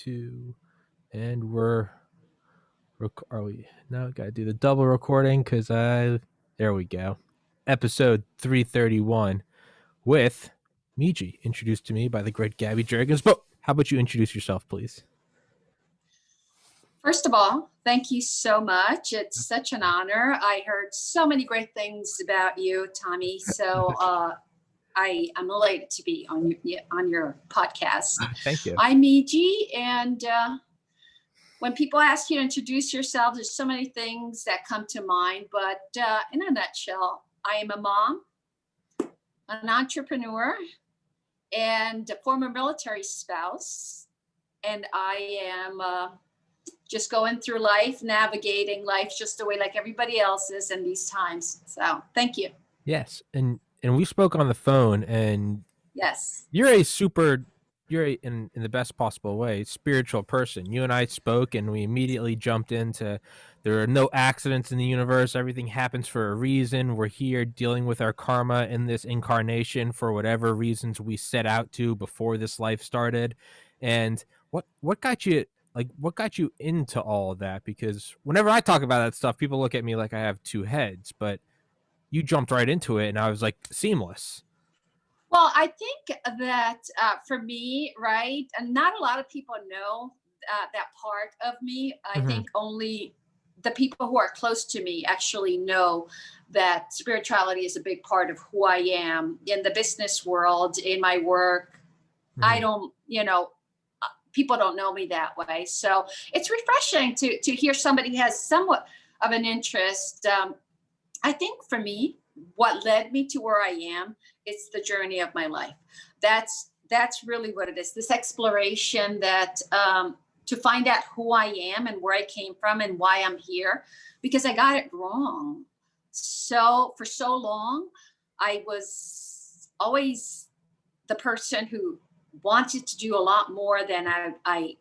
2, and are we now? Gotta do the double recording because there we go. Episode 331 with Miji, introduced to me by the great Gabby Dragons. But how about you introduce yourself, please? First of all, thank you so much. It's such an honor. I heard so many great things about you, Tommy. So I'm elated to be on your podcast. Thank you. I'm Miji, and when people ask you to introduce yourself, there's so many things that come to mind. But in a nutshell, I am a mom, an entrepreneur, and a former military spouse. And I am just going through life, navigating life just the way like everybody else is in these times. So thank you. Yes. And we spoke on the phone, and yes, you're in the best possible way, spiritual person. You and I spoke, and we immediately jumped into, there are no accidents in the universe. Everything happens for a reason. We're here dealing with our karma in this incarnation for whatever reasons we set out to before this life started. And what got you into all of that? Because whenever I talk about that stuff, people look at me like I have two heads, but you jumped right into it, and I was like, seamless. Well, I think that for me, right, and not a lot of people know that part of me. I think only the people who are close to me actually know that spirituality is a big part of who I am in the business world, in my work. I don't, people don't know me that way. So it's refreshing to hear somebody has somewhat of an interest. I think for me, what led me to where I am, it's the journey of my life. That's really what it is. This exploration that to find out who I am and where I came from and why I'm here, because I got it wrong. So for so long, I was always the person who wanted to do a lot more than I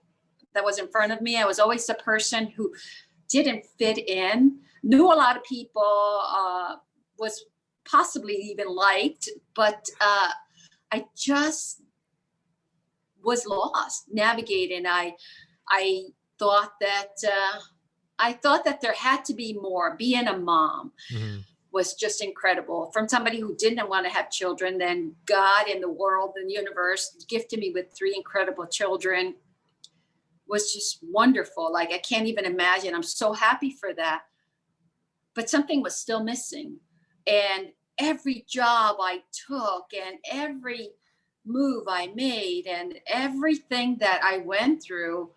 that was in front of me. I was always the person who didn't fit in, knew a lot of people, was possibly even liked, but I just was lost navigating. I thought that there had to be more. Being a mom was just incredible. From somebody who didn't want to have children, then God and the world and the universe gifted me with 3 incredible children. Was just wonderful. Like, I can't even imagine. I'm so happy for that. But something was still missing. And every job I took and every move I made and everything that I went through,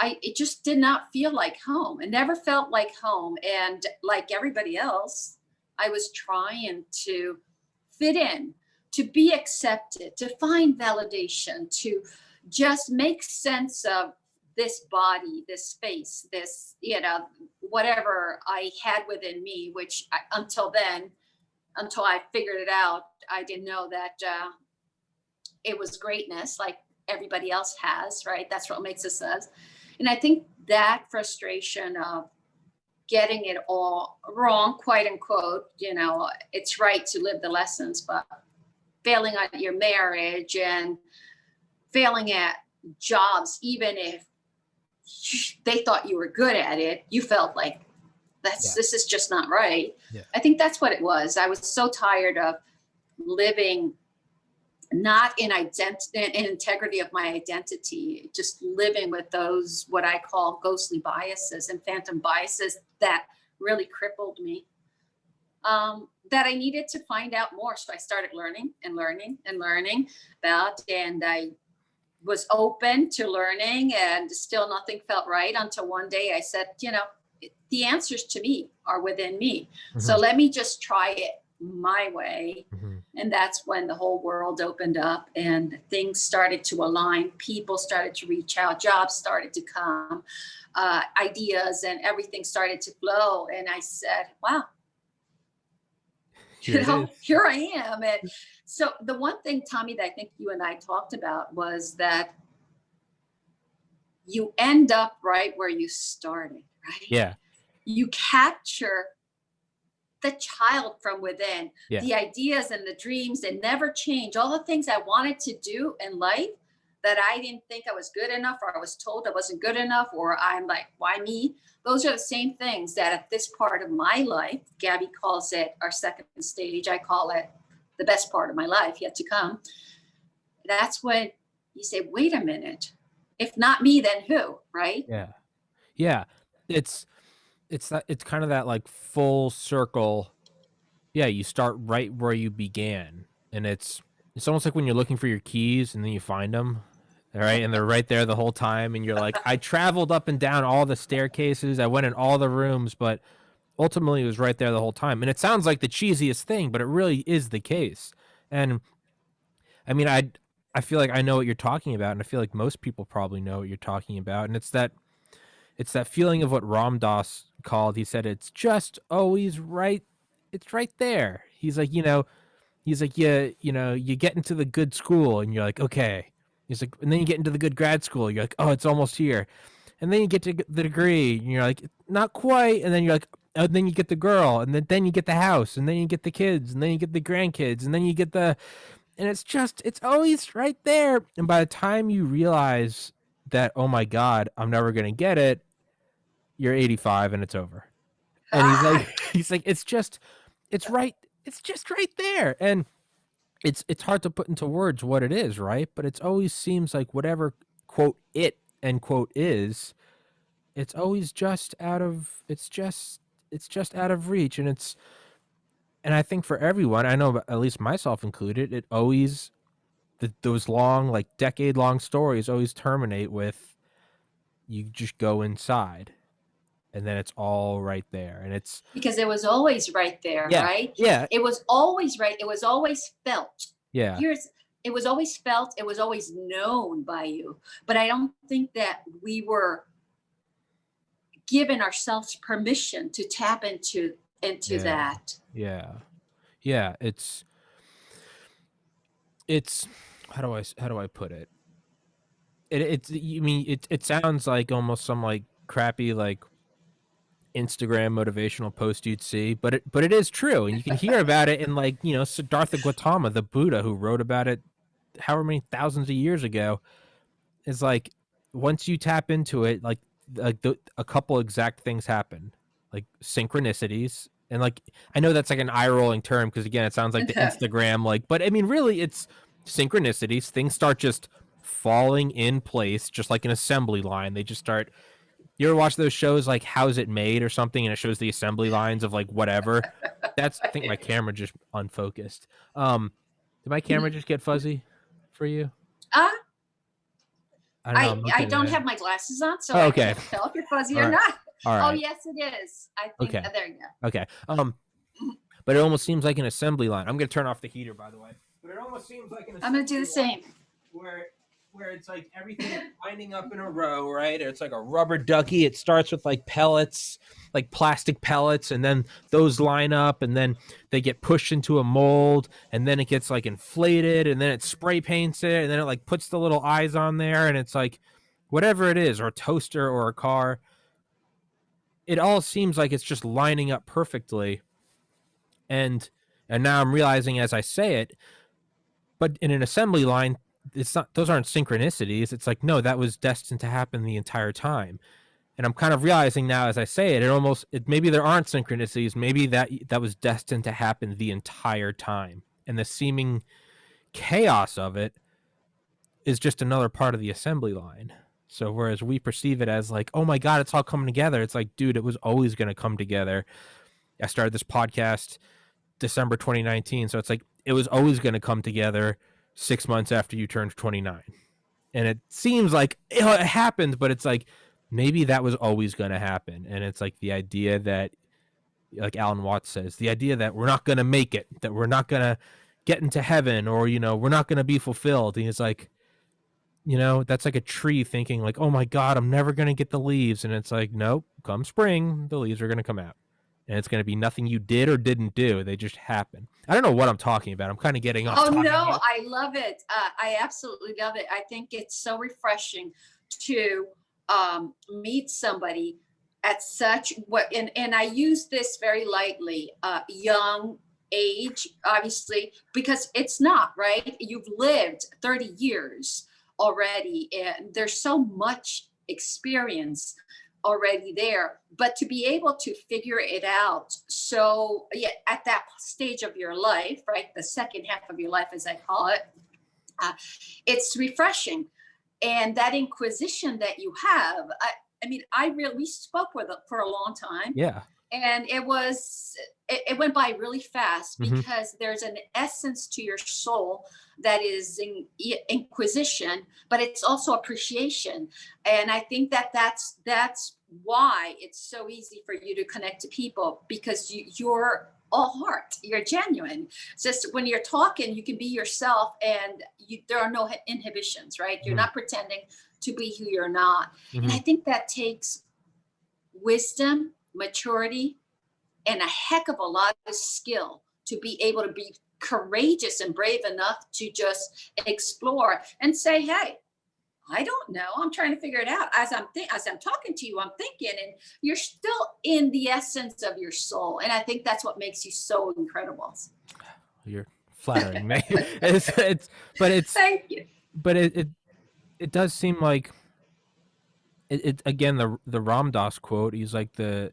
it just did not feel like home. It never felt like home. And like everybody else, I was trying to fit in, to be accepted, to find validation, to just make sense of this body, this face, this, whatever I had within me, which until I figured it out, I didn't know that it was greatness like everybody else has, right? That's what makes us us. And I think that frustration of getting it all wrong, quote unquote, it's right to live the lessons, but failing at your marriage and failing at jobs, even if they thought you were good at it, you felt like this is just not right. Yeah. I think that's what it was. I was so tired of living not in integrity of my identity, just living with those, what I call ghostly biases and phantom biases that really crippled me, that I needed to find out more. So I started learning about, and I was open to learning, and still nothing felt right until one day I said, the answers to me are within me. So let me just try it my way. And that's when the whole world opened up and things started to align. People started to reach out, jobs started to come, ideas and everything started to flow. And I said, wow, here I am. And so the one thing, Tommy, that I think you and I talked about was that you end up right where you started, right? Yeah. You capture the child from within, the ideas and the dreams that never change, all the things I wanted to do in life, that I didn't think I was good enough, or I was told I wasn't good enough, or I'm like, why me? Those are the same things that at this part of my life, Gabby calls it our second stage. I call it the best part of my life yet to come. That's when you say, wait a minute, if not me, then who, right? Yeah. Yeah. It's kind of that like full circle. Yeah, you start right where you began, and it's almost like when you're looking for your keys and then you find them, all right, and they're right there the whole time, and you're like, I traveled up and down all the staircases, I went in all the rooms, but ultimately it was right there the whole time. And it sounds like the cheesiest thing, but it really is the case. And I mean, I feel like I know what you're talking about, and I feel like most people probably know what you're talking about, and it's that feeling of what Ram Dass called. He said it's just always right. It's right there. He's like, yeah, you get into the good school and you're like, okay. He's like, and then you get into the good grad school. You're like, oh, it's almost here. And then you get to the degree and you're like, not quite. And then you're like, oh, then you get the girl, and then you get the house, and then you get the kids, and then you get the grandkids, and then you get and it's always right there. And by the time you realize that, oh my God, I'm never going to get it, you're 85 and it's over. And he's like, it's just right there. And it's hard to put into words what it is, right? But it always seems like whatever quote it end quote is, it's always just out of out of reach. And I think for everyone, I know at least myself included, it always those long, like decade long stories always terminate with you just go inside. And then it's all right there. And it's because it was always right there, yeah, right? Yeah. It was always right. It was always felt. Yeah. It was always felt. It was always known by you. But I don't think that we were given ourselves permission to tap into that. Yeah. Yeah. It's how do I put it? It sounds like almost some like crappy like Instagram motivational post you'd see, but it is true, and you can hear about it in like Siddhartha Gautama, the Buddha, who wrote about it however many thousands of years ago. Is like once you tap into it, like a couple exact things happen, like synchronicities, and like I know that's like an eye rolling term because again it sounds like the Instagram like, but I mean really it's synchronicities. Things start just falling in place, just like an assembly line. They just start. You ever watch those shows like How's It Made or something, and it shows the assembly lines of like whatever? That's I think my camera just unfocused. Did my camera just get fuzzy for you? I don't have my glasses on, so okay. I can't tell if you're fuzzy or not. All right. Oh yes, it is. I think okay. There you go. Okay. But it almost seems like an assembly line. I'm gonna turn off the heater, by the way. But it almost seems like an assembly I'm gonna do the same. Where it's like everything lining up in a row, right? It's like a rubber ducky. It starts with like pellets, like plastic pellets, and then those line up, and then they get pushed into a mold, and then it gets like inflated, and then it spray paints it, and then it like puts the little eyes on there, and it's like whatever it is, or a toaster or a car. It all seems like it's just lining up perfectly. And now I'm realizing as I say it, but in an assembly line, it's not, those aren't synchronicities. It's like, no, that was destined to happen the entire time. And I'm kind of realizing now as I say it, maybe there aren't synchronicities. Maybe that was destined to happen the entire time. And the seeming chaos of it is just another part of the assembly line. So whereas we perceive it as like, oh my God, it's all coming together. It's like, dude, it was always going to come together. I started this podcast December 2019. So it's like, it was always going to come together 6 months after you turned 29. And it seems like it happened, but it's like maybe that was always going to happen. And it's like the idea that, like Alan Watts says, the idea that we're not going to make it, that we're not going to get into heaven, or we're not going to be fulfilled. And it's like, that's like a tree thinking like, oh my God, I'm never going to get the leaves. And it's like, nope, come spring, the leaves are going to come out. And it's going to be nothing you did or didn't do. They just happen. I don't know what I'm talking about. I'm kind of getting off. Oh, no, I love it. I absolutely love it. I think it's so refreshing to meet somebody at such and I use this very lightly, young age, obviously, because it's not, right? You've lived 30 years already, and there's so much experience already there, but to be able to figure it out, so yeah, at that stage of your life, right, the second half of your life as I call it, uh, it's refreshing. And that inquisition that you have, I mean, I really, we spoke with it for a long time, Yeah. and it went by really fast Hmm. because there's an essence to your soul that is inquisition, but it's also appreciation. And I think that that's why it's so easy for you to connect to people, because you're all heart, you're genuine. It's just when you're talking, you can be yourself, and there are no inhibitions, right? You're Hmm. not pretending to be who you're not. And Hmm. I think that takes wisdom, maturity, and a heck of a lot of skill to be able to be courageous and brave enough to just explore and say, hey, I don't know, I'm trying to figure it out. As I'm talking to you, I'm thinking, and you're still in the essence of your soul, and I think that's what makes you so incredible. You're flattering me. It's but it's Thank you. but it does seem like it again, the Ram Dass quote. He's like the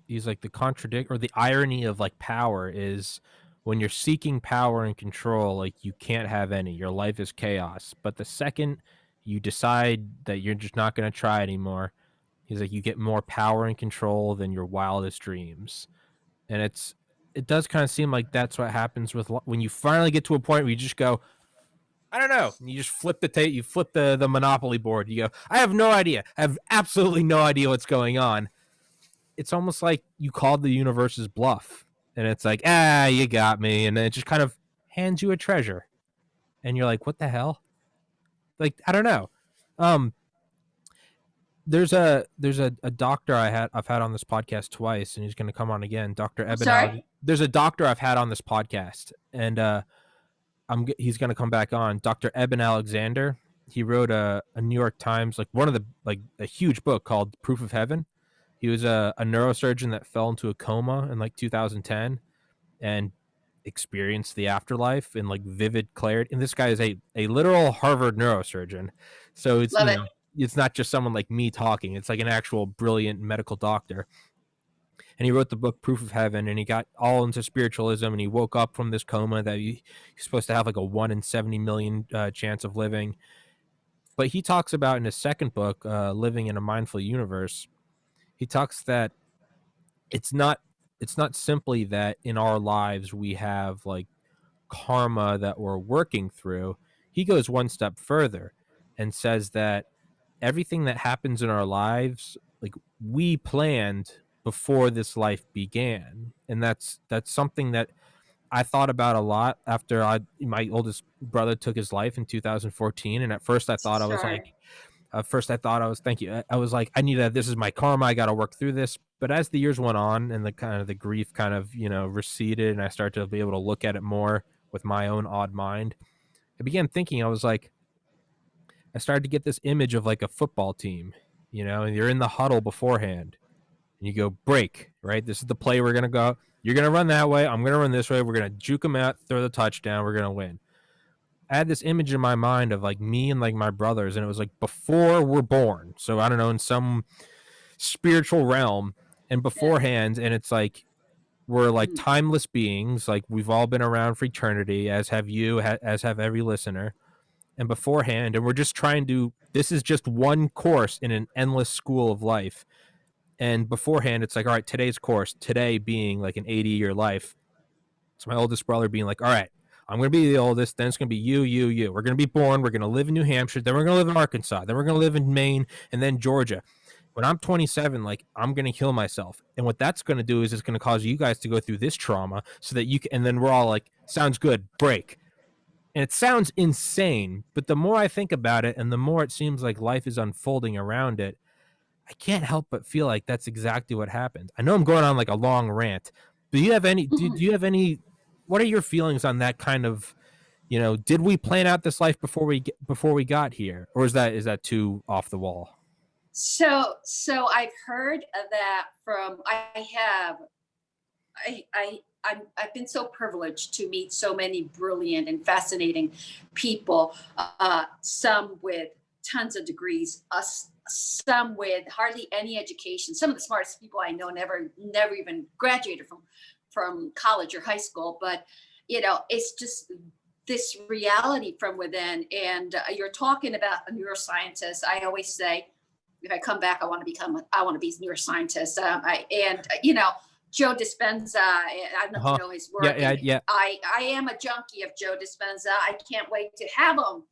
contradict or the irony of like power is when you're seeking power and control, like you can't have any. Your life is chaos. But the second you decide that you're just not going to try anymore, he's like you get more power and control than your wildest dreams. And it does kind of seem like that's what happens with when you finally get to a point where you just go, I don't know. And you just flip the tape, you flip the Monopoly board. You go, I have no idea. I have absolutely no idea what's going on. It's almost like you called the universe's bluff. And it's like, you got me. And then it just kind of hands you a treasure. And you're like, what the hell? Like, I don't know. Um, there's a doctor I've had on this podcast twice, and he's gonna come on again. Dr. I'm Eben sorry. There's a doctor I've had on this podcast, and he's going to come back on. Dr. Eben Alexander. He wrote a New York Times, like one of the, like a huge book called Proof of Heaven. He was a neurosurgeon that fell into a coma in like 2010 and experienced the afterlife in like vivid clarity. And this guy is a literal Harvard neurosurgeon. So it's, Love you it. know, it's not just someone like me talking. It's like an actual brilliant medical doctor. And he wrote the book Proof of Heaven, and he got all into spiritualism, and he woke up from this coma that he's supposed to have like a 1 in 70 million chance of living. But he talks about in his second book, Living in a Mindful Universe, he talks that it's not simply that in our lives we have like karma that we're working through. He goes one step further and says that everything that happens in our lives, like we planned before this life began. And that's something that I thought about a lot after my oldest brother took his life in 2014. And at first I thought I was Sorry. like, thank you. I was like, this is my karma. I got to work through this. But as the years went on and the kind of the grief kind of, receded, and I started to be able to look at it more with my own odd mind, I began thinking, I was like, I started to get this image of like a football team, and you're in the huddle beforehand and you go break, right? This is the play we're going to go. You're going to run that way. I'm going to run this way. We're going to juke them out, throw the touchdown. We're going to win. I had this image in my mind of like me and like my brothers, and it was like before we're born. So I don't know, in some spiritual realm and beforehand. And it's like, we're like Mhm. timeless beings. Like we've all been around for eternity, as have you, as have every listener. And beforehand, and we're just trying to, this is just one course in an endless school of life. And beforehand, it's like, all right, today's course, today being like an 80-year life. So my oldest brother being like, all right, I'm going to be the oldest. Then it's going to be you. We're going to be born. We're going to live in New Hampshire. Then we're going to live in Arkansas. Then we're going to live in Maine, and then Georgia. When I'm 27, like I'm going to kill myself. And what that's going to do is it's going to cause you guys to go through this trauma so that you can, and then we're all like, sounds good, break. And it sounds insane, but the more I think about it and the more it seems like life is unfolding around it, I can't help but feel like that's exactly what happened. I know I'm going on like a long rant. Do you have any, do you have any, what are your feelings on that kind of, did we plan out this life before we got here? Or is that too off the wall? So I've heard of that from, I've been so privileged to meet so many brilliant and fascinating people, some with tons of degrees, some with hardly any education. Some of the smartest people I know never even graduated from college or high school. But, it's just this reality from within. And you're talking about a neuroscientist. I always say, if I come back, I want to be a neuroscientist. Joe Dispenza, I don't know if you know his work. Yeah. I am a junkie of Joe Dispenza. I can't wait to have him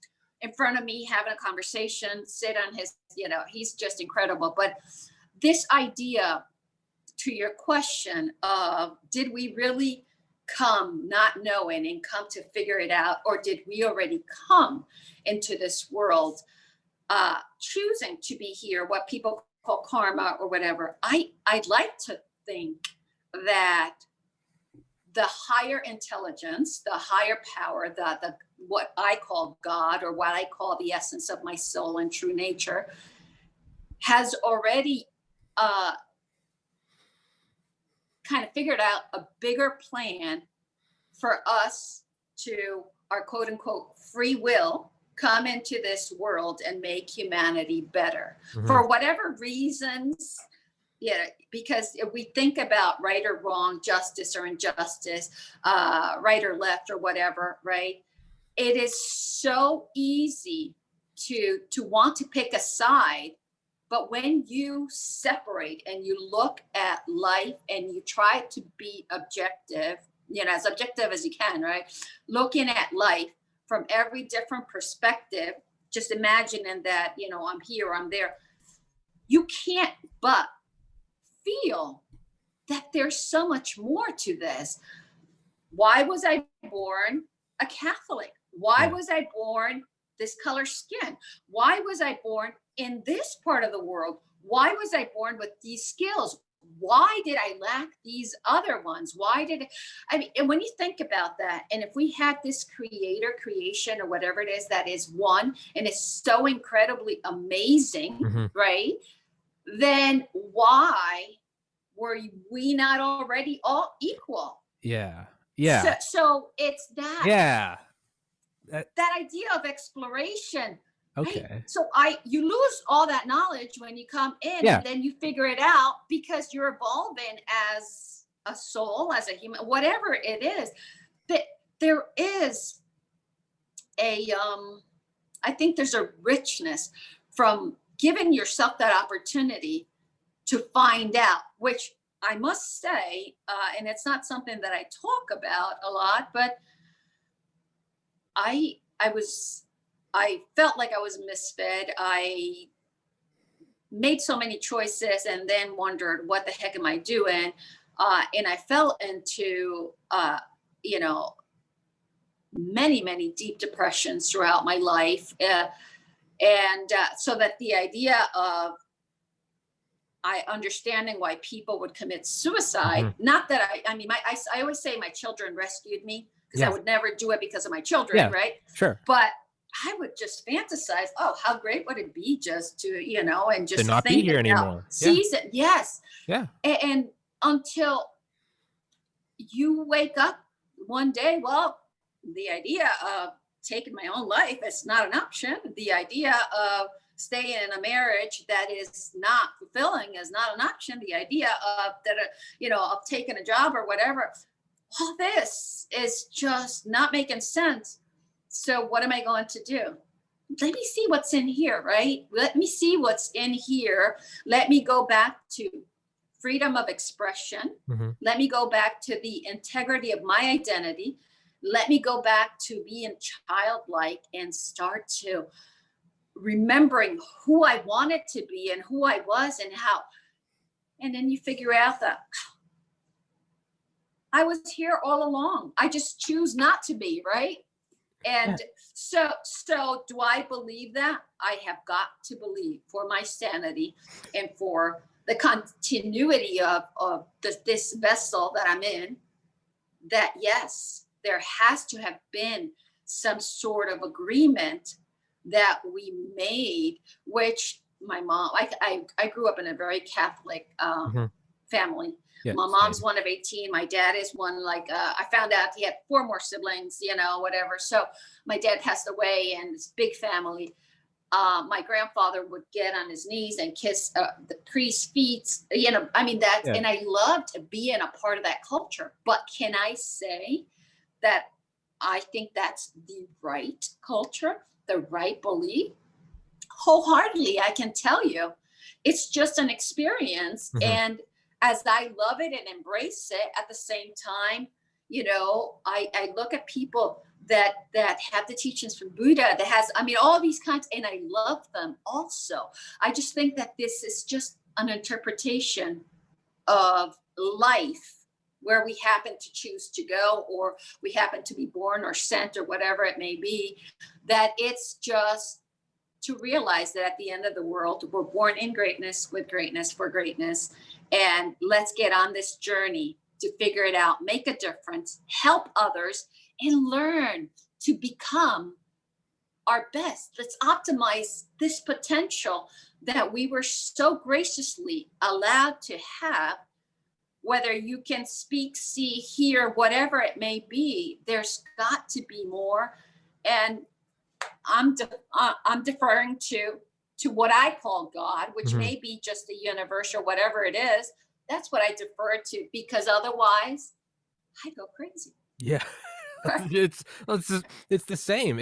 in front of me, having a conversation, sit on his, he's just incredible. But this idea, to your question of, did we really come not knowing and come to figure it out, or did we already come into this world choosing to be here, what people call karma or whatever? I'd like to think that the higher intelligence, the higher power, the what I call God, or what I call the essence of my soul and true nature, has already kind of figured out a bigger plan for us to, our quote unquote free will, come into this world and make humanity better. For whatever reasons. Because if we think about right or wrong, justice or injustice, right or left or whatever, right? It is so easy to want to pick a side. But when you separate and you look at life and you try to be objective, as objective as you can, right? Looking at life from every different perspective, just imagining that, I'm here, I'm there. You can't but feel that there's so much more to this. Why was I born a Catholic? Why was I born this color skin? Why was I born in this part of the world? Why was I born with these skills? Why did I lack these other ones? And when you think about that, and if we had this creation or whatever it is that is one, and is so incredibly amazing, right? Then why were we not already all equal? Yeah. So it's that. Yeah. That idea of exploration. Okay. Right? So you lose all that knowledge when you come in, and then you figure it out because you're evolving as a soul, as a human, whatever it is. But there is I think there's a richness from giving yourself that opportunity to find out, which I must say, and it's not something that I talk about a lot, but I felt like I was a misfit. I made so many choices and then wondered, what the heck am I doing? And I fell into, many, many deep depressions throughout my life. So that the idea of understanding why people would commit suicide, not that I always say my children rescued me, because I would never do it because of my children, right? Sure. But I would just fantasize, oh, how great would it be just to, and just to not be here anymore. Season. Yes. Yeah. And until you wake up one day, well, the idea of taking my own life is not an option. The idea of staying in a marriage that is not fulfilling is not an option. The idea of of taking a job or whatever, all this is just not making sense. So what am I going to do? Let me see what's in here, right? Let me see what's in here. Let me go back to freedom of expression. Let me go back to the integrity of my identity. Let me go back to being childlike and start to remembering who I wanted to be and who I was and how. And then you figure out that I was here all along. I just choose not to be, right? And so do I believe that? I have got to believe, for my sanity and for the continuity of this vessel that I'm in, that yes, there has to have been some sort of agreement that we made, which my mom, I grew up in a very Catholic family. Yeah, my mom's one of 18. My dad is one, I found out he had 4 more siblings, whatever. So my dad passed away, and it's a big family. my grandfather would get on his knees and kiss the priest's feet. I mean, Yeah. and I loved being a part of that culture. But can I say that I think that's the right culture, the right belief? Wholeheartedly, I can tell you, it's just an experience. Mhm. And as I love it and embrace it, at the same time, I look at people that have the teachings from Buddha, that has, I mean, all these kinds, and I love them also. I just think that this is just an interpretation of life, where we happen to choose to go, or we happen to be born or sent, or whatever it may be, that it's just to realize that at the end of the world, we're born in greatness, with greatness, for greatness. And let's get on this journey to figure it out, make a difference, help others, and learn to become our best. Let's optimize this potential that we were so graciously allowed to have. Whether you can speak, see, hear, whatever it may be, there's got to be more. And I'm deferring to what I call God, which Mhm. may be just the universe or whatever it is. That's what I defer to, because otherwise I go crazy. Yeah. Right? It's the same.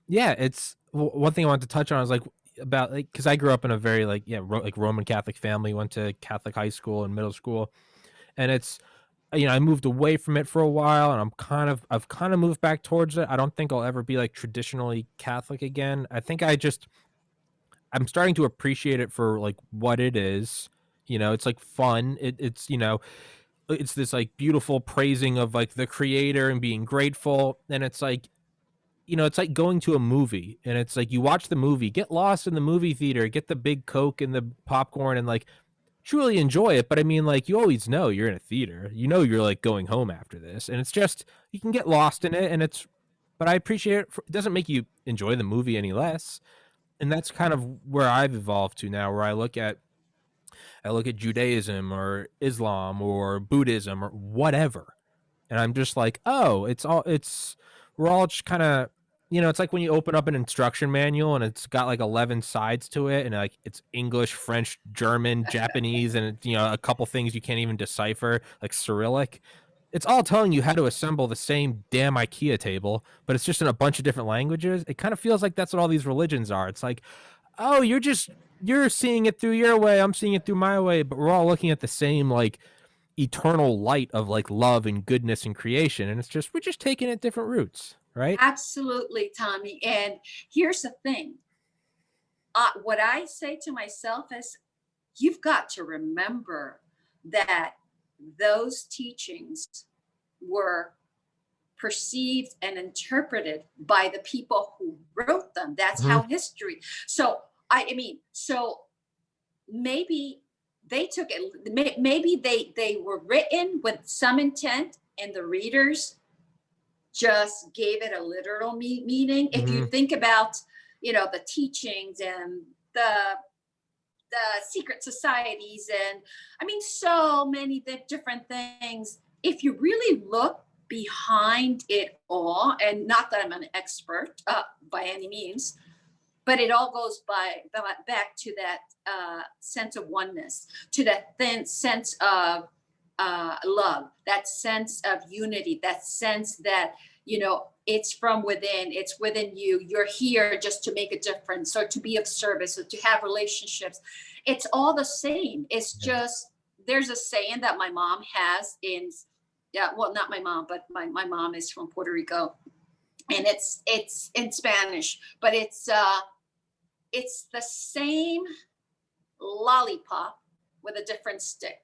Yeah, one thing I wanted to touch on is like about like because I grew up in a very like like Roman Catholic family, went to Catholic high school and middle school, and it's I moved away from it for a while, and I've kind of moved back towards it. I don't think I'll ever be like traditionally Catholic again. I think I'm starting to appreciate it for like what it is. It's like fun. It's this like beautiful praising of like the creator and being grateful, and it's like it's like going to a movie, and it's like you watch the movie, get lost in the movie theater, get the big Coke and the popcorn, and like truly enjoy it. But I mean, like, you always know you're in a theater, you're like going home after this, and it's just you can get lost in it, and but I appreciate it. It doesn't make you enjoy the movie any less, and that's kind of where I've evolved to now, where I look at Judaism or Islam or Buddhism or whatever, and I'm just like, oh, we're all just kind of, it's like when you open up an instruction manual and it's got like 11 sides to it, and like it's English, French, German, Japanese, and a couple things you can't even decipher, like Cyrillic. It's all telling you how to assemble the same damn IKEA table, but it's just in a bunch of different languages. It kind of feels like that's what all these religions are. It's like, oh, you're seeing it through your way, I'm seeing it through my way, but we're all looking at the same like eternal light of like love and goodness and creation, and we're just taking it different routes, right? Absolutely, Tommy. And here's the thing. What I say to myself is, you've got to remember that those teachings were perceived and interpreted by the people who wrote them. That's Mhm. how history. So I mean, so maybe they took it. Maybe they were written with some intent, and the readers just gave it a literal meaning. If you Mhm. think about, the teachings and the secret societies, and I mean, so many different things. If you really look behind it all, and not that I'm an expert by any means, but it all goes back to that sense of oneness, to that sense of love, that sense of unity, that sense that it's from within, it's within you. You're here just to make a difference, or to be of service, or to have relationships. It's all the same. It's Yeah. just, there's a saying that my mom has in, yeah, well, not my mom, but my mom is from Puerto Rico, and it's in Spanish, but it's the same lollipop with a different stick.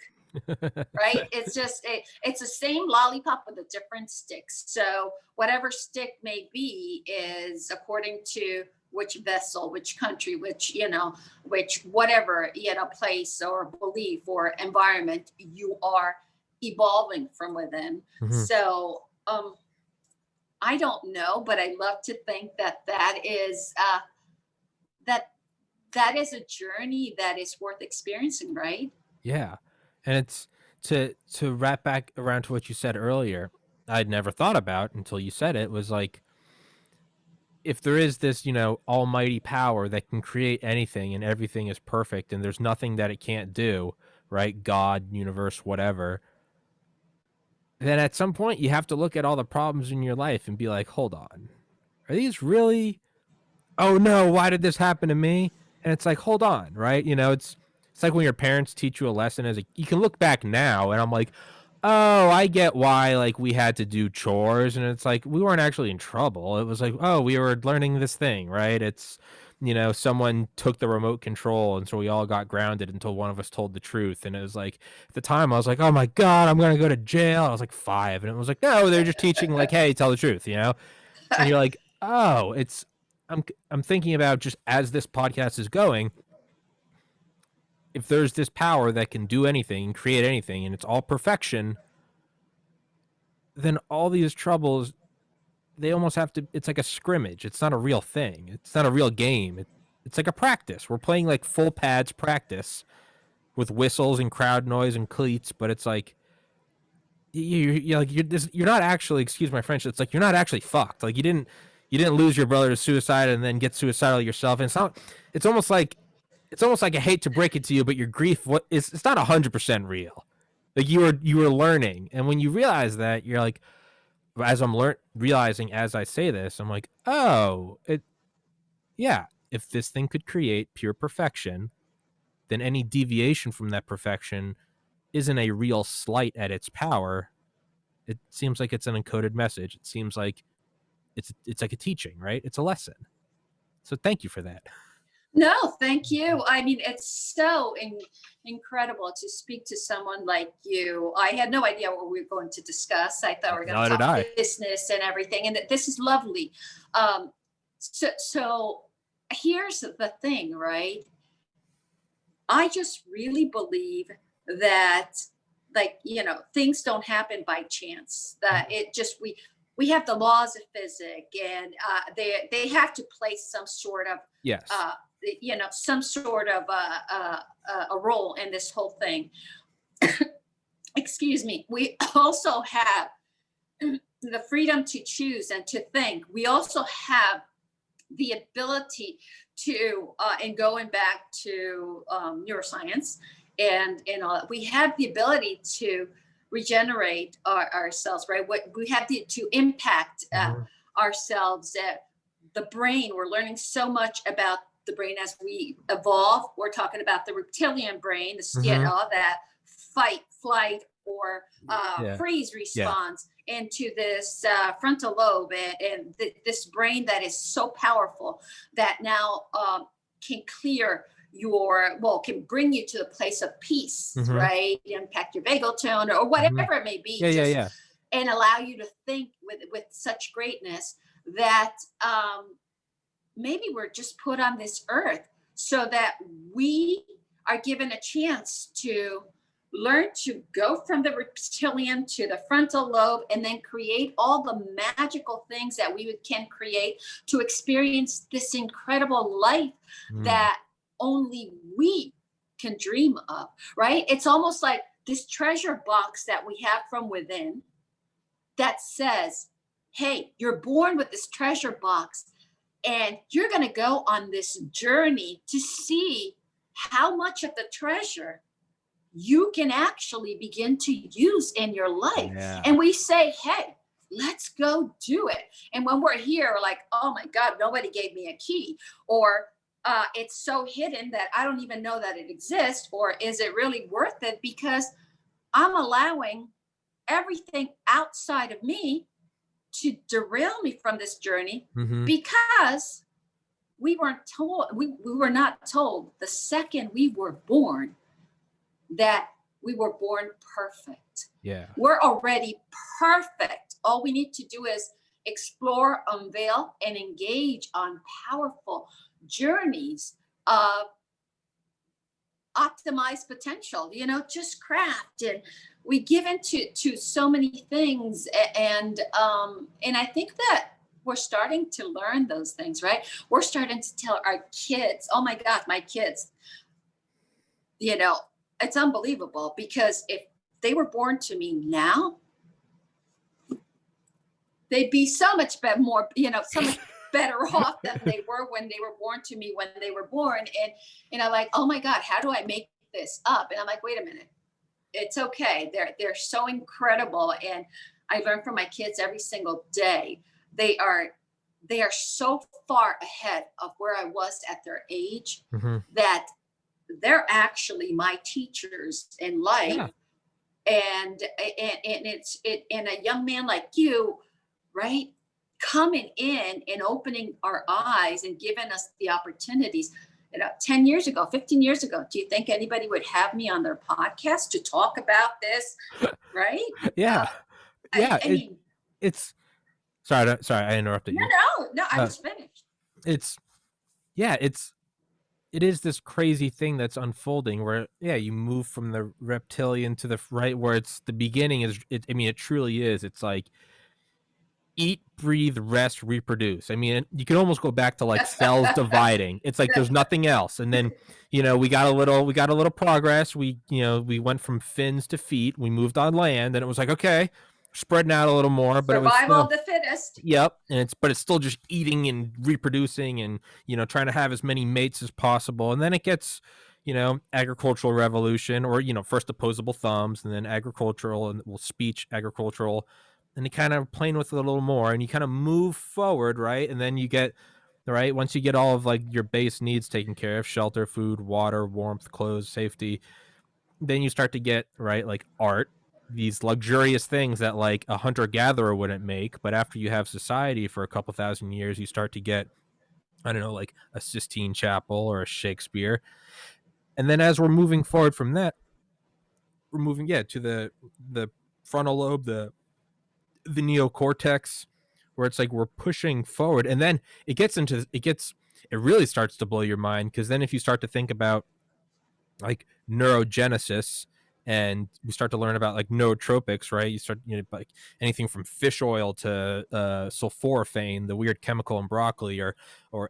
Right? It's just it's the same lollipop with a different stick. So whatever stick may be is according to which vessel, which country, which whatever, place or belief or environment you are evolving from within. Mhm. So I don't know, but I love to think that that is a journey that is worth experiencing, right? Yeah, and it's to wrap back around to what you said earlier. I'd never thought about until you said it, was like if there is this, almighty power that can create anything and everything is perfect and there's nothing that it can't do, right? God, universe, whatever. Then at some point you have to look at all the problems in your life and be like, hold on, are these really, oh no, why did this happen to me? And it's like, hold on, right? It's like when your parents teach you a lesson you can look back now and I'm like, oh, I get why, like, we had to do chores, and it's like we weren't actually in trouble. It was like, oh, we were learning this thing, right? It's, someone took the remote control, and so we all got grounded until one of us told the truth. And it was like, at the time, I was like, oh my God, I'm gonna go to jail. I was like 5, and it was like, no, they're just teaching, like, hey, tell the truth, And you're like, oh, I'm thinking about, just as this podcast is going, if there's this power that can do anything and create anything and it's all perfection, then all these troubles, they almost have to, it's like a scrimmage. It's not a real thing. It's not a real game. It's like a practice. We're playing like full pads practice with whistles and crowd noise and cleats, but it's like, you're not actually, excuse my French, it's like you're not actually fucked. Like you didn't lose your brother to suicide and then get suicidal yourself. And it's almost like I hate to break it to you, but your grief, it's not 100% real. Like you were learning, and when you realize that, you're like, as I'm realizing as I say this, I'm like, oh, yeah. If this thing could create pure perfection, then any deviation from that perfection isn't a real slight at its power. It seems like it's an encoded message. It seems like it's like a teaching, right? It's a lesson. So thank you for that. No, thank you. I mean, it's so incredible to speak to someone like you. I had no idea what we were going to discuss. I thought we were going to talk business and everything, and this is lovely. So here's the thing, right? I just really believe that, like, things don't happen by chance. That it just, we have the laws of physics, and they have to play some sort of some sort of a role in this whole thing. Excuse me. We also have the freedom to choose and to think. We also have the ability to, and going back to neuroscience, and we have the ability to regenerate ourselves, right? We have to impact ourselves. The brain, we're learning so much about the brain as we evolve. We're talking about the reptilian brain, that fight, flight, or freeze response, into this frontal lobe, and this brain that is so powerful that now can clear can bring you to the place of peace, right? Impact your vagal tone or whatever it may be, and allow you to think with such greatness that maybe we're just put on this earth so that we are given a chance to learn to go from the reptilian to the frontal lobe, and then create all the magical things that we can create to experience this incredible life that only we can dream of, right? It's almost like this treasure box that we have from within that says, hey, you're born with this treasure box, and you're going to go on this journey to see how much of the treasure you can actually begin to use in your life. And we say, hey, let's go do it. And when we're here, we're like, oh my God, nobody gave me a key, or it's so hidden that I don't even know that it exists, or is it really worth it because I'm allowing everything outside of me to derail me from this journey, because we weren't told, we were not told the second we were born that we were born perfect. We're already perfect. All we need to do is explore, unveil, and engage on powerful journeys of optimized potential, just craft. And we give into so many things, and I think that we're starting to learn those things, right? We're starting to tell our kids, oh my God, my kids, it's unbelievable, because if they were born to me now, they'd be so much more, so much better off than they were when they were born to me when they were born. And I'm like, oh my God, how do I make this up? And I'm like, wait a minute, it's okay. They're so incredible. And I learn from my kids every single day. They are so far ahead of where I was at their age that they're actually my teachers in life. Yeah. And a young man like you, right, coming in and opening our eyes and giving us the opportunities. 10 years ago, 15 years ago, do you think anybody would have me on their podcast to talk about this? Right? Yeah. Yeah. I mean, it's sorry, I interrupted you. No, I was finished. It is this crazy thing that's unfolding where, you move from the reptilian to the right, where it's the beginning is, it truly is. It's like eat, breathe, rest, reproduce. I mean, you can almost go back to like cells dividing. It's like there's nothing else. And then, we got a little progress. We went from fins to feet. We moved on land, and it was like, okay, spreading out a little more, but survival it was of the fittest. Yep. And it's still just eating and reproducing and, trying to have as many mates as possible. And then it gets, agricultural revolution, or, first opposable thumbs, and then agricultural, and speech agricultural. And you kind of playing with it a little more, and you kind of move forward, right? And then you get, right, once you get all of like your base needs taken care of, shelter, food, water, warmth, clothes, safety, then you start to get, right, like art, these luxurious things that like a hunter-gatherer wouldn't make. But after you have society for a couple thousand years, you start to get, I don't know, like a Sistine Chapel or a Shakespeare. And then as we're moving forward from that, we're moving to the frontal lobe, the neocortex, where it's like we're pushing forward. And then it really starts to blow your mind, because then if you start to think about like neurogenesis, and we start to learn about like nootropics, right? You start, like anything from fish oil to sulforaphane, the weird chemical in broccoli, or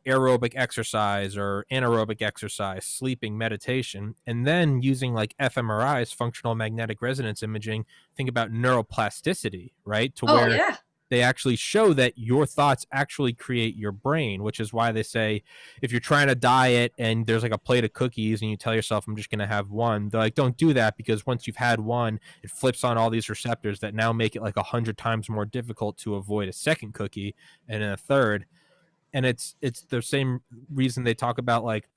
aerobic exercise or anaerobic exercise, sleeping, meditation, and then using like fMRIs, functional magnetic resonance imaging. Think about neuroplasticity, right? To where they actually show that your thoughts actually create your brain, which is why they say if you're trying to diet and there's like a plate of cookies and you tell yourself, I'm just going to have one, they're like, don't do that, because once you've had one, it flips on all these receptors that now make it like 100 times more difficult to avoid a second cookie and then a third. And it's the same reason they talk about like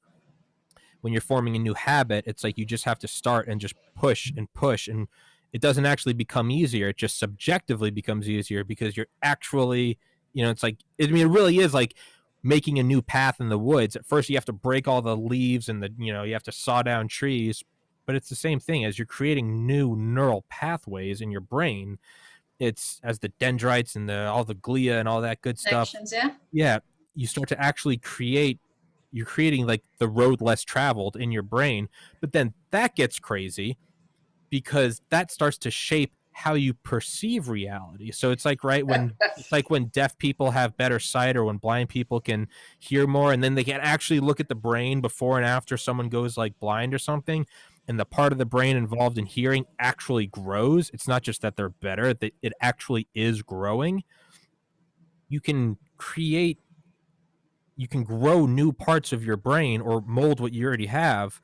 when you're forming a new habit, it's like you just have to start and just push and push, and it doesn't actually become easier. It just subjectively becomes easier because you're actually, it's like, it really is like making a new path in the woods. At first you have to break all the leaves and you have to saw down trees, but it's the same thing as you're creating new neural pathways in your brain. It's as the dendrites and all the glia and all that good stuff. You start to actually you're creating like the road less traveled in your brain. But then that gets crazy, because that starts to shape how you perceive reality. So it's like, right, when it's like when deaf people have better sight, or when blind people can hear more, and then they can actually look at the brain before and after someone goes like blind or something, and the part of the brain involved in hearing actually grows. It's not just that they're better, that it actually is growing. You can grow new parts of your brain, or mold what you already have,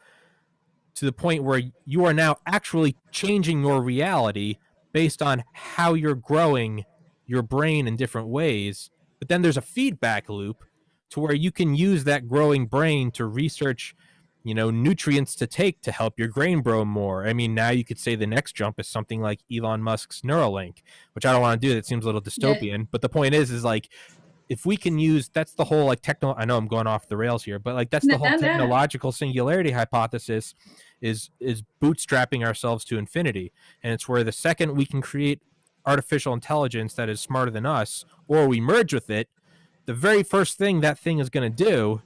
to the point where you are now actually changing your reality based on how you're growing your brain in different ways. But then there's a feedback loop to where you can use that growing brain to research, nutrients to take to help your brain grow more. I mean, now you could say the next jump is something like Elon Musk's Neuralink, which I don't want to do. That seems a little dystopian. But the point is like, if we can use, that's the whole like I know I'm going off the rails here, but like that's the whole technological singularity hypothesis, is bootstrapping ourselves to infinity. And it's where the second we can create artificial intelligence that is smarter than us, or we merge with it, the very first thing that thing is going to do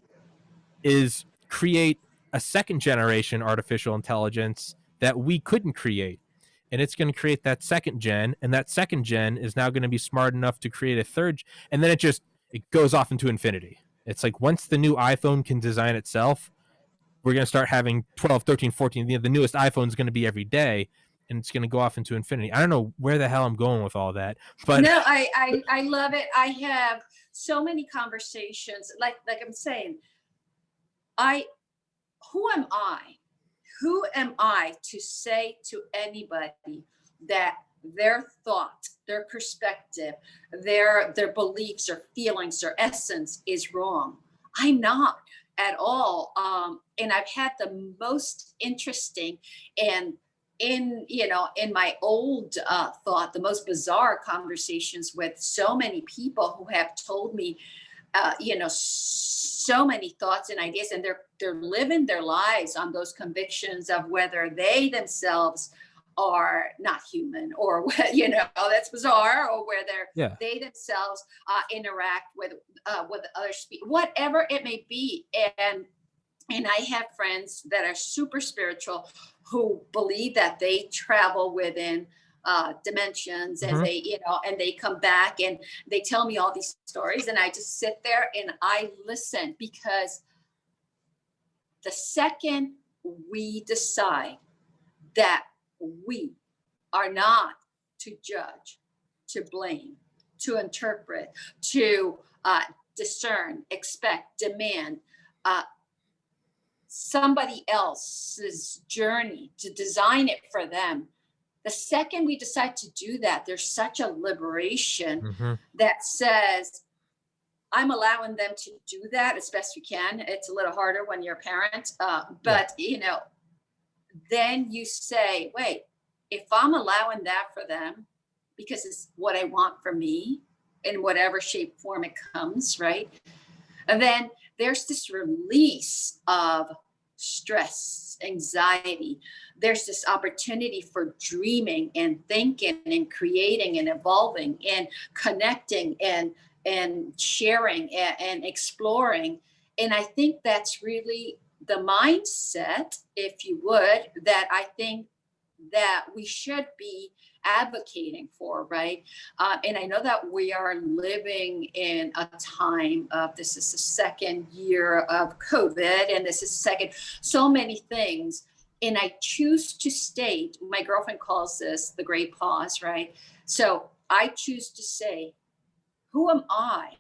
is create a second generation artificial intelligence that we couldn't create. And it's going to create that second gen, and that second gen is now going to be smart enough to create a third, and then it goes off into infinity. It's like once the new iPhone can design itself, we're going to start having 12, 13, 14. The newest iPhone is going to be every day. and it's going to go off into infinity. I don't know where the hell I'm going with all that, but no, I love it. I have so many conversations. Like I'm saying, who am I? Who am I to say to anybody that their thought, their perspective, their beliefs or feelings or essence is wrong? I'm not at all. And I've had the most interesting and in my old thought, the most bizarre conversations with so many people who have told me so many thoughts and ideas, and they're living their lives on those convictions of whether they themselves are not human, or that's bizarre, or whether they themselves interact with other whatever it may be. And I have friends that are super spiritual who believe that they travel within dimensions, and they come back and they tell me all these stories, and I just sit there and I listen, because the second we decide that we are not to judge, to blame, to interpret, to discern, expect, demand somebody else's journey, to design it for them, the second we decide to do that, there's such a liberation that says, I'm allowing them to do that as best we can. It's a little harder when you're a parent, but then you say, wait, if I'm allowing that for them, because it's what I want for me in whatever shape, form it comes, right? And then there's this release of stress, anxiety. There's this opportunity for dreaming and thinking and creating and evolving and connecting and sharing and exploring. And I think that's really the mindset, if you would, that I think that we should be advocating for, right? And I know that we are living in a time of, this is the second year of COVID, and this is so many things. And I choose to state, my girlfriend calls this the great pause, right? So I choose to say, who am I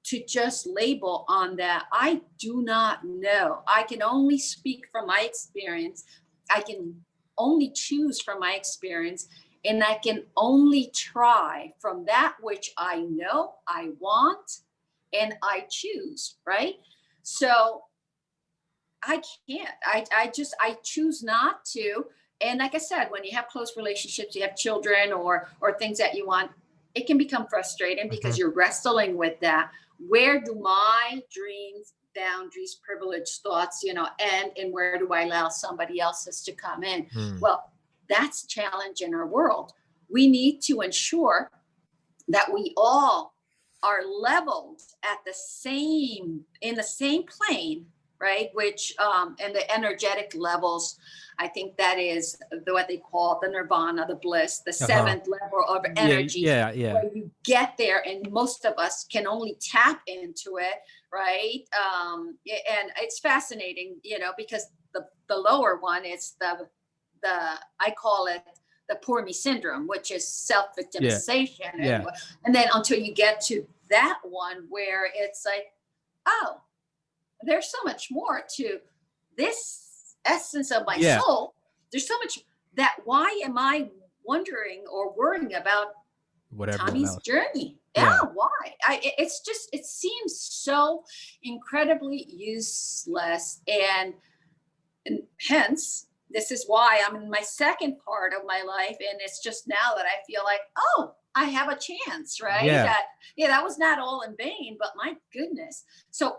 to just label on that? I do not know. I can only speak from my experience. I can only choose from my experience, and I can only try from that which I know I want and I choose, right? So I can't, I choose not to. And like I said, when you have close relationships, you have children or things that you want, it can become frustrating because you're wrestling with that. Where do my dreams, boundaries, privileged thoughts, end, and where do I allow somebody else's to come in? Well, that's a challenge in our world. We need to ensure that we all are leveled at in the same plane, right? Which, and the energetic levels, I think that is what they call the nirvana, the bliss, the seventh level of energy. Where you get there, and most of us can only tap into it, right? And it's fascinating, because the lower one is the I call it the poor me syndrome, which is self-victimization. And then until you get to that one where it's like, oh, there's so much more to this essence of my soul. There's so much that, why am I wondering or worrying about whatever Tommy's journey? Why? It seems so incredibly useless, and hence, this is why I'm in my second part of my life, and it's just now that I feel like, oh, I have a chance, right? That was not all in vain, but my goodness. So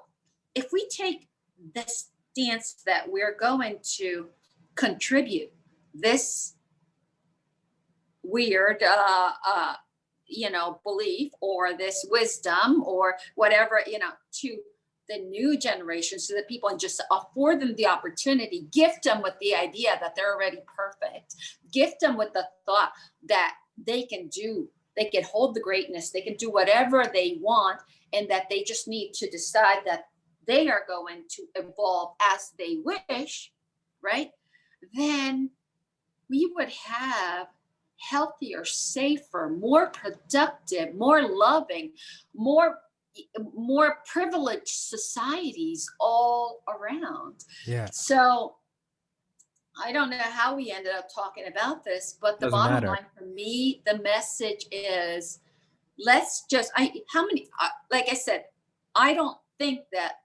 if we take this stance that we're going to contribute this weird, belief or this wisdom or whatever, to the new generation, so that people, and just afford them the opportunity, gift them with the idea that they're already perfect, gift them with the thought that they can hold the greatness, they can do whatever they want, and that they just need to decide that they are going to evolve as they wish, right? Then we would have healthier, safer, more productive, more loving, more more privileged societies all around. Yeah. So I don't know how we ended up talking about this, but the Doesn't bottom matter. line for me, the message is, let's just, how many, like I said, I don't think that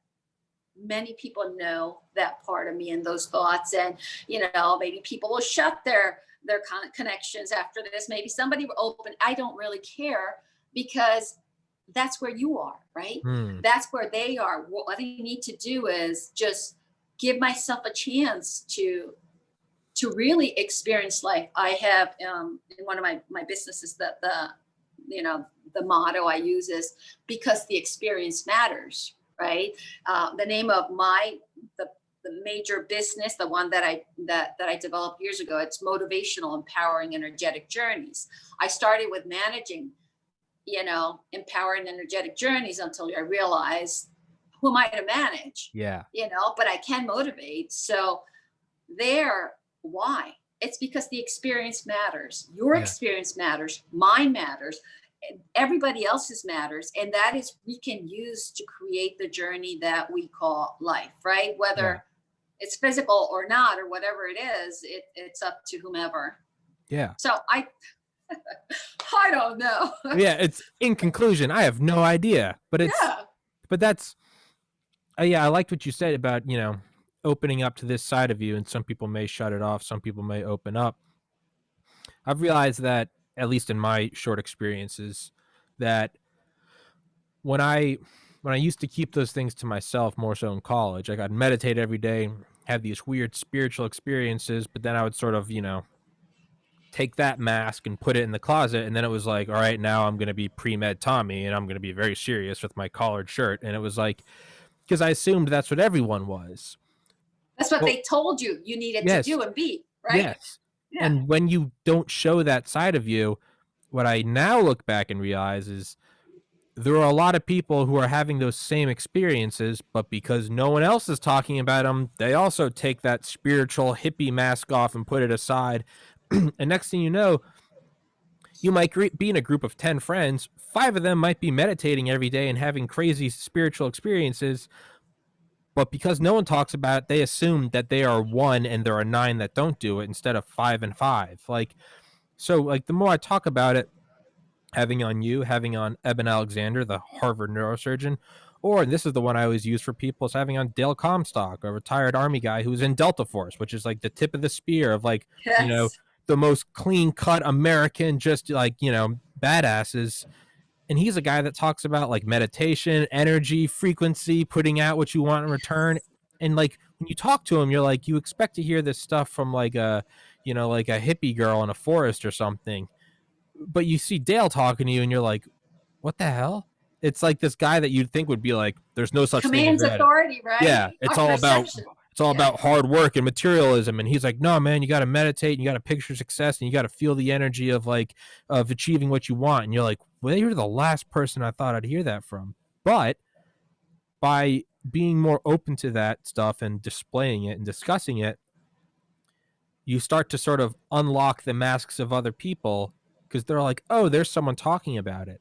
many people know that part of me and those thoughts. And, maybe people will shut their connections after this. Maybe somebody will open. I don't really care, because that's where you are, right? Hmm. That's where they are. What I need to do is just give myself a chance to really experience life. I have, in one of my businesses, that the motto I use is, because the experience matters, right? The name of the major business, the one that I developed years ago, it's Motivational, Empowering, Energetic Journeys. I started with managing, empowering, energetic journeys, until I realized, who am I to manage? Yeah. But I can motivate. So there, why? It's because the experience matters. Your Yeah. experience matters. Mine matters. Everybody else's matters. And that is, we can use to create the journey that we call life, right? Whether it's physical or not, or whatever it is, it's up to whomever. Yeah. So I don't know. Yeah. It's, in conclusion, I have no idea, but Yeah. but that's, yeah, I liked what you said about, opening up to this side of you, and some people may shut it off, some people may open up. I've realized that, at least in my short experiences, that when I used to keep those things to myself, more so in college, like I'd meditate every day, have these weird spiritual experiences, but then I would sort of, take that mask and put it in the closet, and then it was like, all right, now I'm going to be pre-med Tommy, and I'm going to be very serious with my collared shirt. And it was like, because I assumed that's what everyone was. That's what Well, they told you needed to yes, do and be, right? yes. Yeah. And when you don't show that side of you, what I now look back and realize is there are a lot of people who are having those same experiences, but because no one else is talking about them, they also take that spiritual hippie mask off and put it aside. And next thing you know, you might be in a group of 10 friends. 5 of them might be meditating every day and having crazy spiritual experiences. But because no one talks about it, they assume that they are one and there are 9 that don't do it instead of 5 and 5. So the more I talk about it, having on you, having on Eben Alexander, the Harvard neurosurgeon, or, and this is the one I always use for people, is having on Dale Comstock, a retired Army guy who's in Delta Force, which is like the tip of the spear of Yes. the most clean cut American, just badasses. And he's a guy that talks about like meditation, energy, frequency, putting out what you want in return. And when you talk to him, you're like, you expect to hear this stuff from like a hippie girl in a forest or something. But you see Dale talking to you and you're like, what the hell? It's like this guy that you'd think would be like, there's no such thing as Commands that. authority, right? Yeah, it's Our all about perception. Yeah. hard work and materialism. And he's like, no, man, you got to meditate and you got to picture success and you got to feel the energy of achieving what you want. And you're like, well, you're the last person I thought I'd hear that from. But by being more open to that stuff and displaying it and discussing it, you start to sort of unlock the masks of other people, because they're like, oh, there's someone talking about it.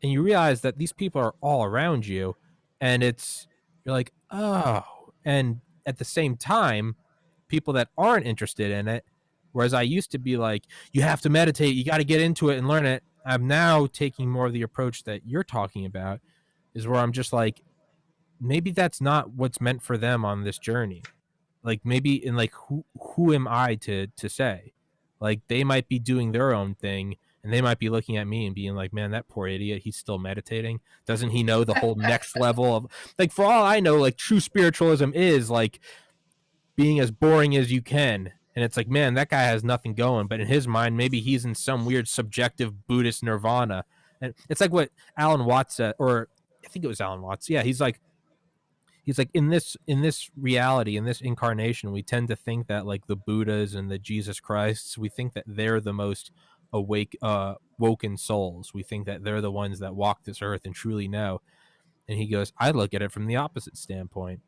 And you realize that these people are all around you, and you're like, oh. And at the same time, people that aren't interested in it, whereas I used to be like, you have to meditate, you got to get into it and learn it, I'm now taking more of the approach that you're talking about, is where I'm just like, maybe that's not what's meant for them on this journey. Maybe, and who am I to say? They might be doing their own thing, and they might be looking at me and being like, man, that poor idiot, he's still meditating. Doesn't he know the whole next level of, for all I know, true spiritualism is being as boring as you can. And it's like, man, that guy has nothing going, but in his mind, maybe he's in some weird subjective Buddhist nirvana. And it's like what Alan Watts said, or I think it was Alan Watts. Yeah, he's like, in this reality, in this incarnation, we tend to think that the Buddhas and the Jesus Christs, we think that they're the most woken souls. We think that they're the ones that walk this earth and truly know. And he goes, I look at it from the opposite standpoint.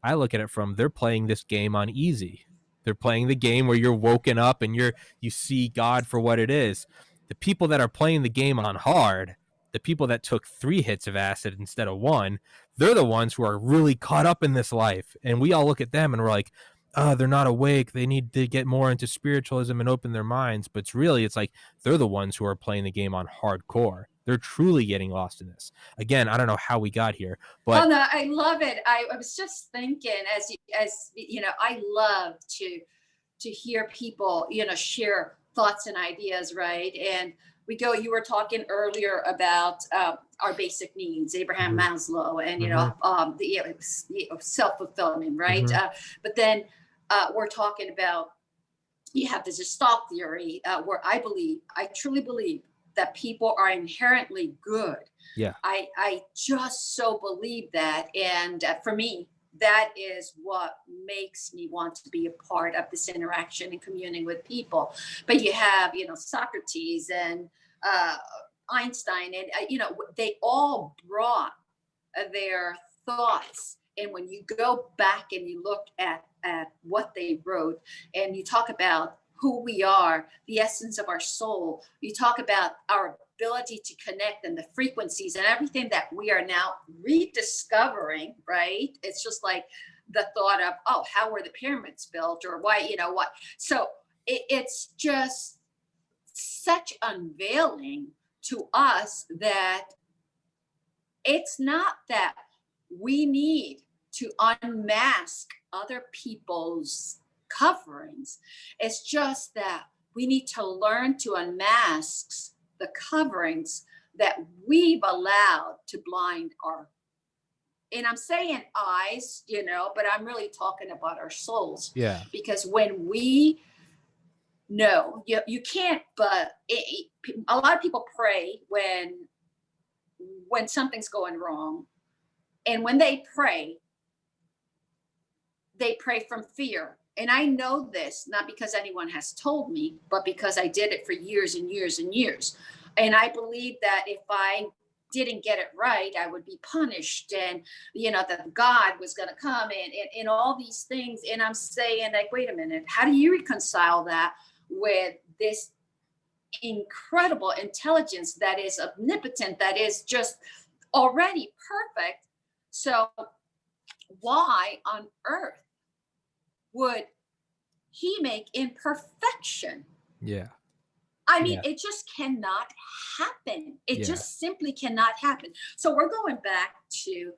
I look at it from, they're playing this game on easy. They're playing the game where you're woken up and you see God for what it is. The people that are playing the game on hard, the people that took 3 hits of acid instead of 1, they're the ones who are really caught up in this life. And we all look at them and we're like, oh, they're not awake. They need to get more into spiritualism and open their minds. But it's like they're the ones who are playing the game on hardcore. They're truly getting lost in this. Again, I don't know how we got here, but oh no, I love it. I was just thinking, as you know, I love to hear people, you know, share thoughts and ideas, right? And you were talking earlier about our basic needs, Abraham Maslow, and you know, self-fulfillment, right? But then we're talking about, you have this Gestalt theory, where I truly believe that people are inherently good. Yeah. I just so believe that. And for me, that is what makes me want to be a part of this interaction and communing with people. But you have, you know, Socrates and Einstein, and, you know, they all brought their thoughts. And when you go back and you look at what they wrote, and you talk about who we are, the essence of our soul, you talk about our ability to connect and the frequencies and everything that we are now rediscovering, right? It's just like the thought of, oh, how were the pyramids built, or why, you know what? So it's just such unveiling to us that it's not that we need to unmask other people's coverings. It's just that we need to learn to unmask the coverings that we've allowed to blind our, and I'm saying eyes, you know, but I'm really talking about our souls. Yeah. Because when we know, you can't, but a lot of people pray when something's going wrong. And when they pray from fear. And I know this, not because anyone has told me, but because I did it for years and years and years. And I believe that if I didn't get it right, I would be punished, and, you know, that God was going to come and all these things. And I'm saying, like, wait a minute, how do you reconcile that with this incredible intelligence that is omnipotent, that is just already perfect? So why on earth would he make imperfection? Yeah. I mean, it just cannot happen. It just simply cannot happen. So we're going back to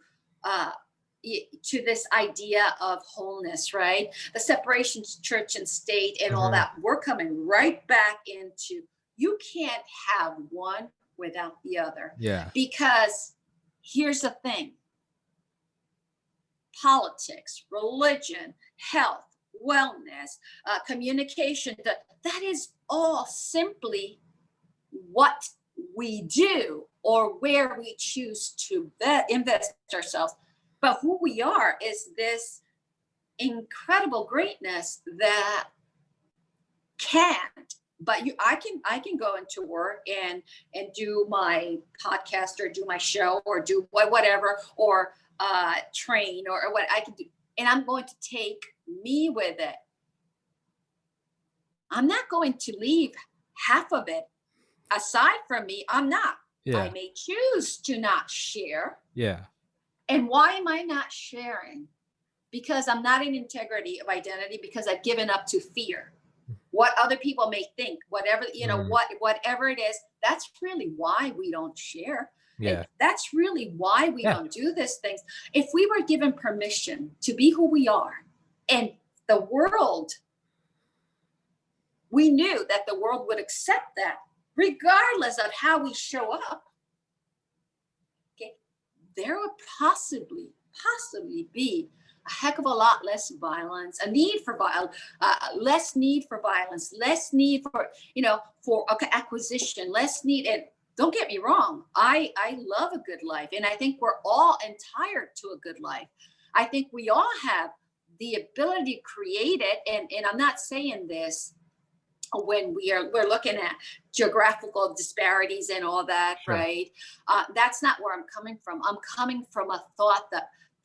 this idea of wholeness, right? The separation of church and state and all that. We're coming right back into, you can't have one without the other. Yeah. Because here's the thing. Politics, religion, health, wellness, communication, that is all simply what we do or where we choose to invest ourselves. But who we are is this incredible greatness that can't. But I can go into work and do my podcast or do my show or do whatever, or train or what I can do, and I'm going to take me with it. I'm not going to leave half of it aside from me. I'm not. Yeah. I may choose to not share. Yeah. And why am I not sharing? Because I'm not in integrity of identity, because I've given up to fear. What other people may think, whatever, you know, whatever it is, that's really why we don't share. Yeah. That's really why we don't do these things. If we were given permission to be who we are, and the world, we knew that the world would accept that regardless of how we show up, okay, there would possibly be a heck of a lot less violence, a need for less need for violence, less need for, you know, for acquisition, less need. And don't get me wrong, I love a good life, and I think we're all entitled to a good life. I think we all have the ability to create it, and I'm not saying this when we're looking at geographical disparities and all that, sure. Right? That's not where I'm coming from. I'm coming from a thought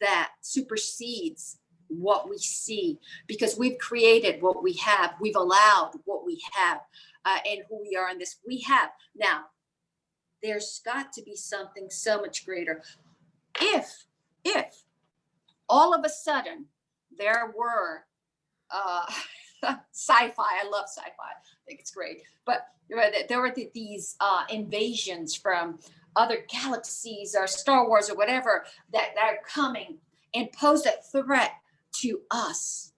that supersedes what we see, because we've created what we have. We've allowed what we have, and who we are in this. We have. Now, there's got to be something so much greater. If all of a sudden there were sci-fi, I love sci-fi, I think it's great, but there were these invasions from other galaxies or Star Wars or whatever that are coming and pose a threat to us,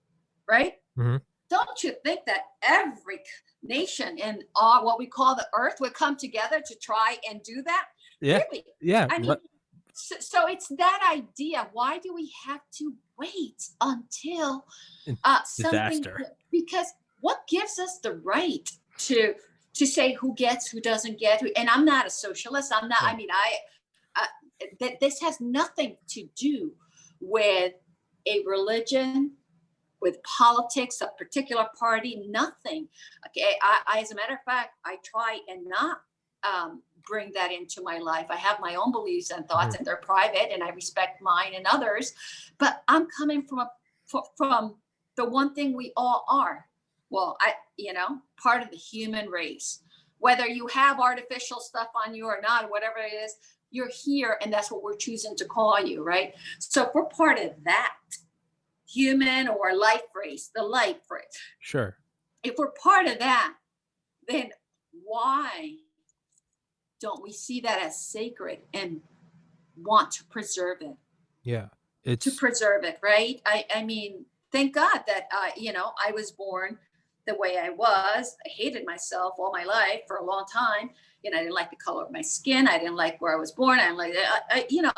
right? Mhm. Don't you think that every nation in what we call the earth would come together to try and do that? Yeah. Really? Yeah. I mean, so it's that idea. Why do we have to wait until something? Disaster. Because what gives us the right to say who gets, who doesn't get, who? And I'm not a socialist. I'm not. Yeah. I mean, this has nothing to do with a religion, with politics, a particular party, nothing. Okay, I as a matter of fact, I try and not bring that into my life. I have my own beliefs and thoughts, and they're private, and I respect mine and others. But I'm coming from from the one thing we all are. Well, part of the human race. Whether you have artificial stuff on you or not, or whatever it is, you're here, and that's what we're choosing to call you, right? So if we're part of that human or life race, the life race. Sure. If we're part of that, then why don't we see that as sacred and want to preserve it? Yeah. To preserve it, right? I mean, thank God that, I was born the way I was. I hated myself all my life for a long time. I didn't like the color of my skin. I didn't like where I was born. I didn't like,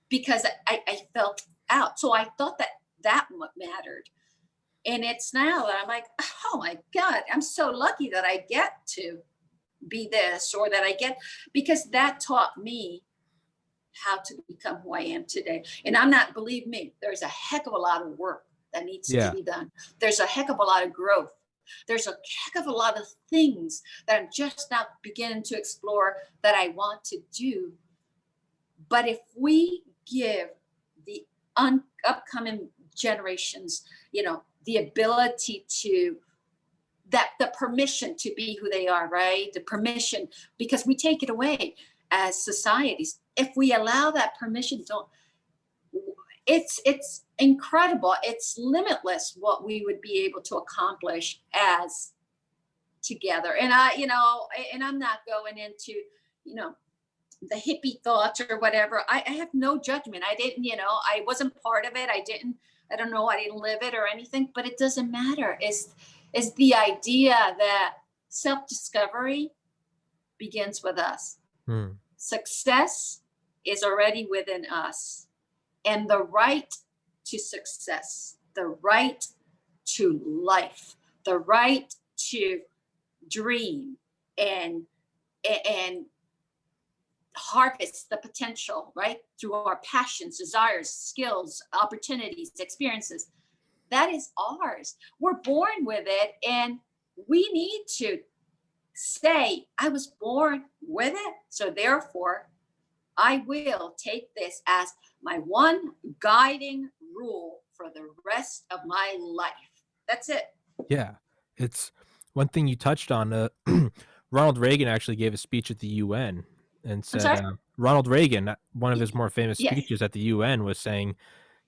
because I felt out. So I thought that mattered. And it's now that I'm like, oh my God, I'm so lucky that I get to be this, or that I get, because that taught me how to become who I am today. And I'm not, believe me, there's a heck of a lot of work that needs to be done. There's a heck of a lot of growth. There's a heck of a lot of things that I'm just now beginning to explore that I want to do. But if we give the upcoming generations, the ability to, the permission to be who they are, right? The permission, because we take it away as societies. If we allow that permission, it's incredible. It's limitless what we would be able to accomplish as together. And I'm not going into, the hippie thoughts or whatever. I have no judgment. I didn't, I wasn't part of it. I don't know. I didn't live it or anything, but it doesn't matter. It's the idea that self-discovery begins with us. Success is already within us. And the right to success, the right to life, the right to dream and harvest the potential, right? Through our passions, desires, skills, opportunities, experiences. That is ours. We're born with it, and we need to say, I was born with it, so therefore I will take this as my one guiding rule for the rest of my life. That's it. Yeah. It's one thing you touched on. Ronald Reagan actually gave a speech at the UN and I'm said, sorry? Ronald Reagan, one of his more famous Yes. speeches at the UN, was saying,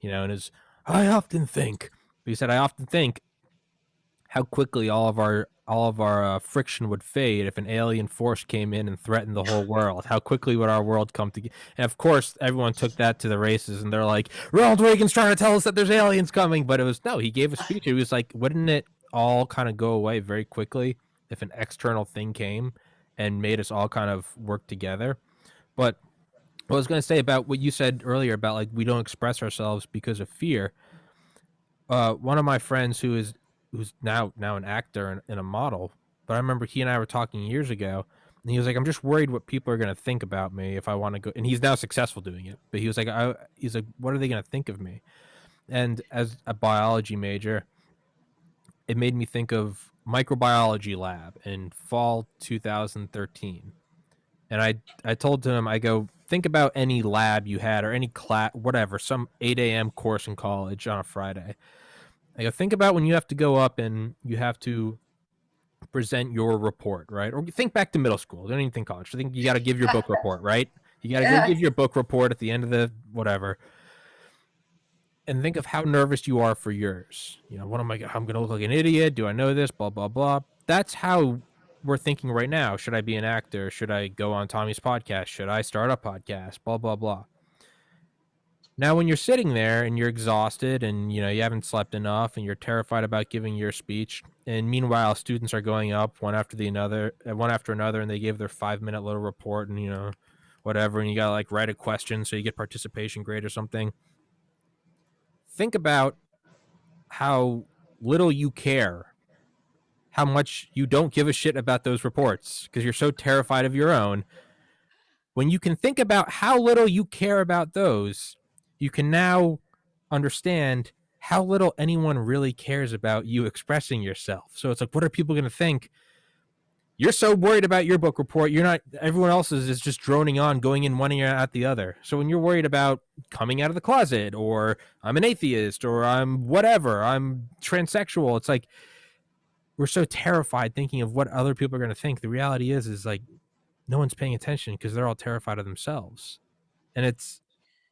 I often think how quickly all of our friction would fade if an alien force came in and threatened the whole world. How quickly would our world come together? And of course, everyone took that to the races, and they're like, Ronald Reagan's trying to tell us that there's aliens coming. But he gave a speech. It was like, wouldn't it all kind of go away very quickly if an external thing came and made us all kind of work together? But I was going to say about what you said earlier about, like, we don't express ourselves because of fear. One of my friends who's now an actor and a model, but I remember he and I were talking years ago, and he was like, I'm just worried what people are going to think about me if I want to go. And he's now successful doing it, but he was like, what are they going to think of me? And as a biology major, it made me think of microbiology lab in fall 2013. And I told him, I go, think about any lab you had or any class, whatever, some 8 a.m. course in college on a Friday. Like, think about when you have to go up and you have to present your report, right? Or think back to middle school. Don't even think college. I think you got to give your book report, right? You got to go give your book report at the end of the whatever. And think of how nervous you are for yours. You know, what am I? I'm going to look like an idiot. Do I know this? Blah, blah, blah. That's how we're thinking right now. Should I be an actor? Should I go on Tommy's podcast? Should I start a podcast? Blah, blah, blah. Now, when you're sitting there and you're exhausted and, you know, you haven't slept enough and you're terrified about giving your speech, and meanwhile, students are going up one after another, and they give their 5-minute little report and, you know, whatever, and you got to like write a question so you get participation grade or something. Think about how little you care, how much you don't give a shit about those reports because you're so terrified of your own. When you can think about how little you care about those, you can now understand how little anyone really cares about you expressing yourself. So it's like, what are people going to think? You're so worried about your book report. You're not, everyone else is just droning on, going in one ear out the other. So when you're worried about coming out of the closet, or I'm an atheist, or I'm whatever, I'm transsexual, it's like, we're so terrified thinking of what other people are going to think. The reality is like, no one's paying attention because they're all terrified of themselves. And it's,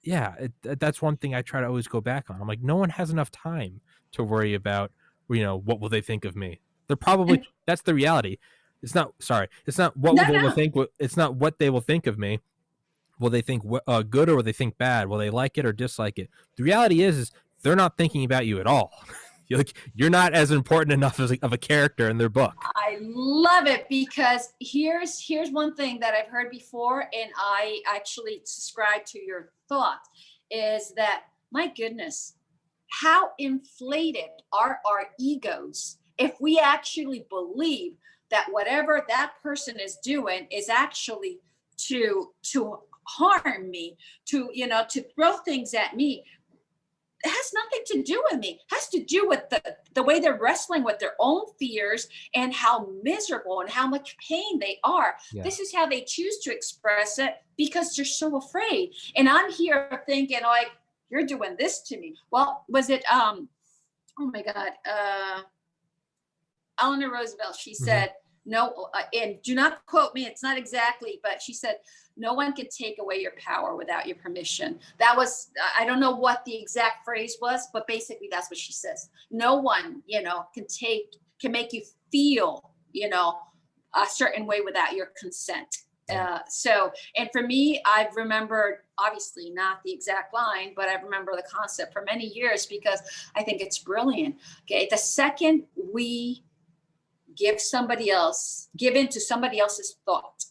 yeah, that's one thing I try to always go back on. I'm like, no one has enough time to worry about, you know, what will they think of me? They're probably, that's the reality. It's not what they will think. It's not what they will think of me. Will they think good, or will they think bad? Will they like it or dislike it? The reality is they're not thinking about you at all. You're not as important enough of a character in their book. I love it, because here's one thing that I've heard before, and I actually subscribe to your thought, is that, my goodness, how inflated are our egos if we actually believe that whatever that person is doing is actually to harm me, to throw things at me. It has nothing to do with me. It has to do with the way they're wrestling with their own fears and how miserable and how much pain they are. Yeah. This is how they choose to express it, because they're so afraid. And I'm here thinking, like, you're doing this to me. Well, was it, oh my God, Eleanor Roosevelt, she said, no, and do not quote me, it's not exactly, but she said, no one can take away your power without your permission. That was, I don't know what the exact phrase was, but basically that's what she says. No one, can make you feel, a certain way without your consent. And for me, I've remembered, obviously not the exact line, but I remember the concept for many years because I think it's brilliant. Okay. The second we give in to somebody else's thought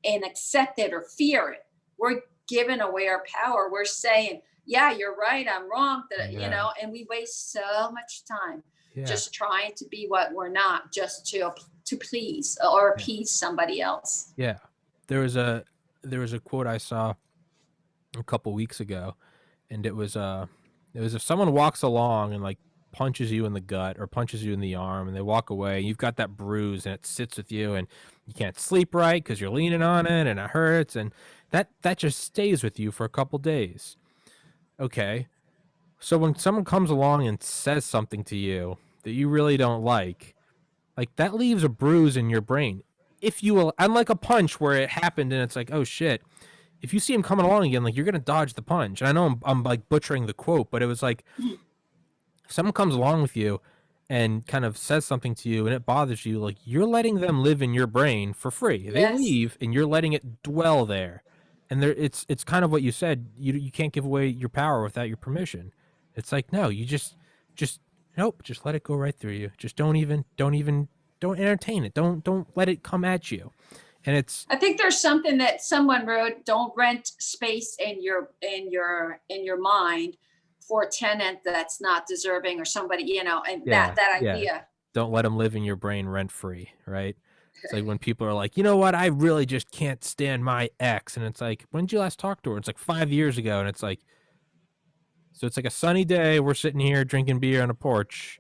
and accept it or fear it, we're giving away our power. We're saying, yeah, you're right, I'm wrong, and we waste so much time just trying to be what we're not, just to please or appease somebody else. Yeah. There was a quote I saw a couple weeks ago, and it was if someone walks along and like punches you in the gut or punches you in the arm and they walk away, you've got that bruise and it sits with you and you can't sleep right because you're leaning on it and it hurts, and that just stays with you for a couple days. Okay. So when someone comes along and says something to you that you really don't like that leaves a bruise in your brain. If you will, unlike a punch where it happened and it's like, oh shit, if you see him coming along again, like, you're going to dodge the punch. And I know I'm like butchering the quote, but it was like, if someone comes along with you and kind of says something to you and it bothers you, like, you're letting them live in your brain for free. They leave and you're letting it dwell there. And it's kind of what you said. You can't give away your power without your permission. It's like, no, you just nope, just let it go right through you. Just don't entertain it. Don't let it come at you. And I think there's something that someone wrote, don't rent space in your mind for a tenant that's not deserving, or somebody, and that idea. Yeah. Don't let them live in your brain rent free, right? It's like when people are like, you know what, I really just can't stand my ex. And it's like, when did you last talk to her? It's like 5 years ago. And it's like, so it's like a sunny day. We're sitting here drinking beer on a porch.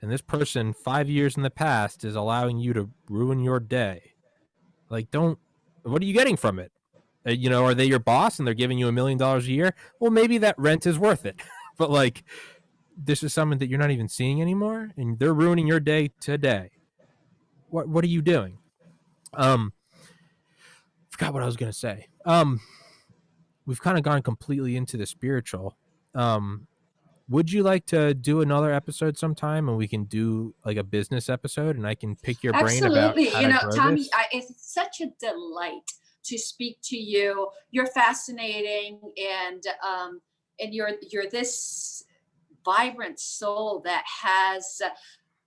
And this person 5 years in the past is allowing you to ruin your day. Like, what are you getting from it? Are they your boss and they're giving you $1 million a year? Well, maybe that rent is worth it. But like, this is someone that you're not even seeing anymore, and they're ruining your day today. What are you doing? Forgot what I was gonna say. We've kind of gone completely into the spiritual. Would you like to do another episode sometime, and we can do like a business episode, and I can pick your brain about Absolutely. how You to know, grow Tommy, this? it's such a delight to speak to you. You're fascinating, and you're this vibrant soul that has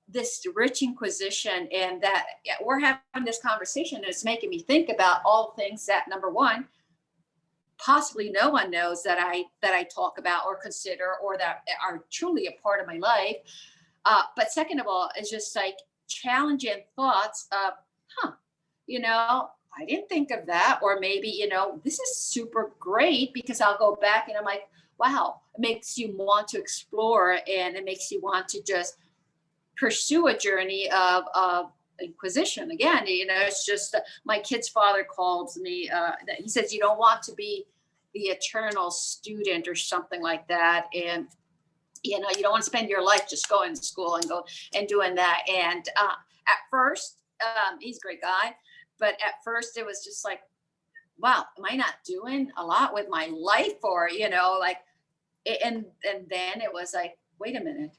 this rich inquisition, and that we're having this conversation, and it's making me think about all things that, number one, possibly no one knows that I talk about or consider, or that are truly a part of my life. But second of all, it's just like challenging thoughts of, you know, I didn't think of that. Or maybe, this is super great, because I'll go back and I'm like, wow, it makes you want to explore, and it makes you want to just pursue a journey of inquisition. Again, it's just my kid's father calls me, he says, you don't want to be the eternal student or something like that. And you don't want to spend your life just going to school and go and doing that. And at first, he's a great guy, but at first it was just like, wow, am I not doing a lot with my life? Or, like, and then it was like, wait a minute,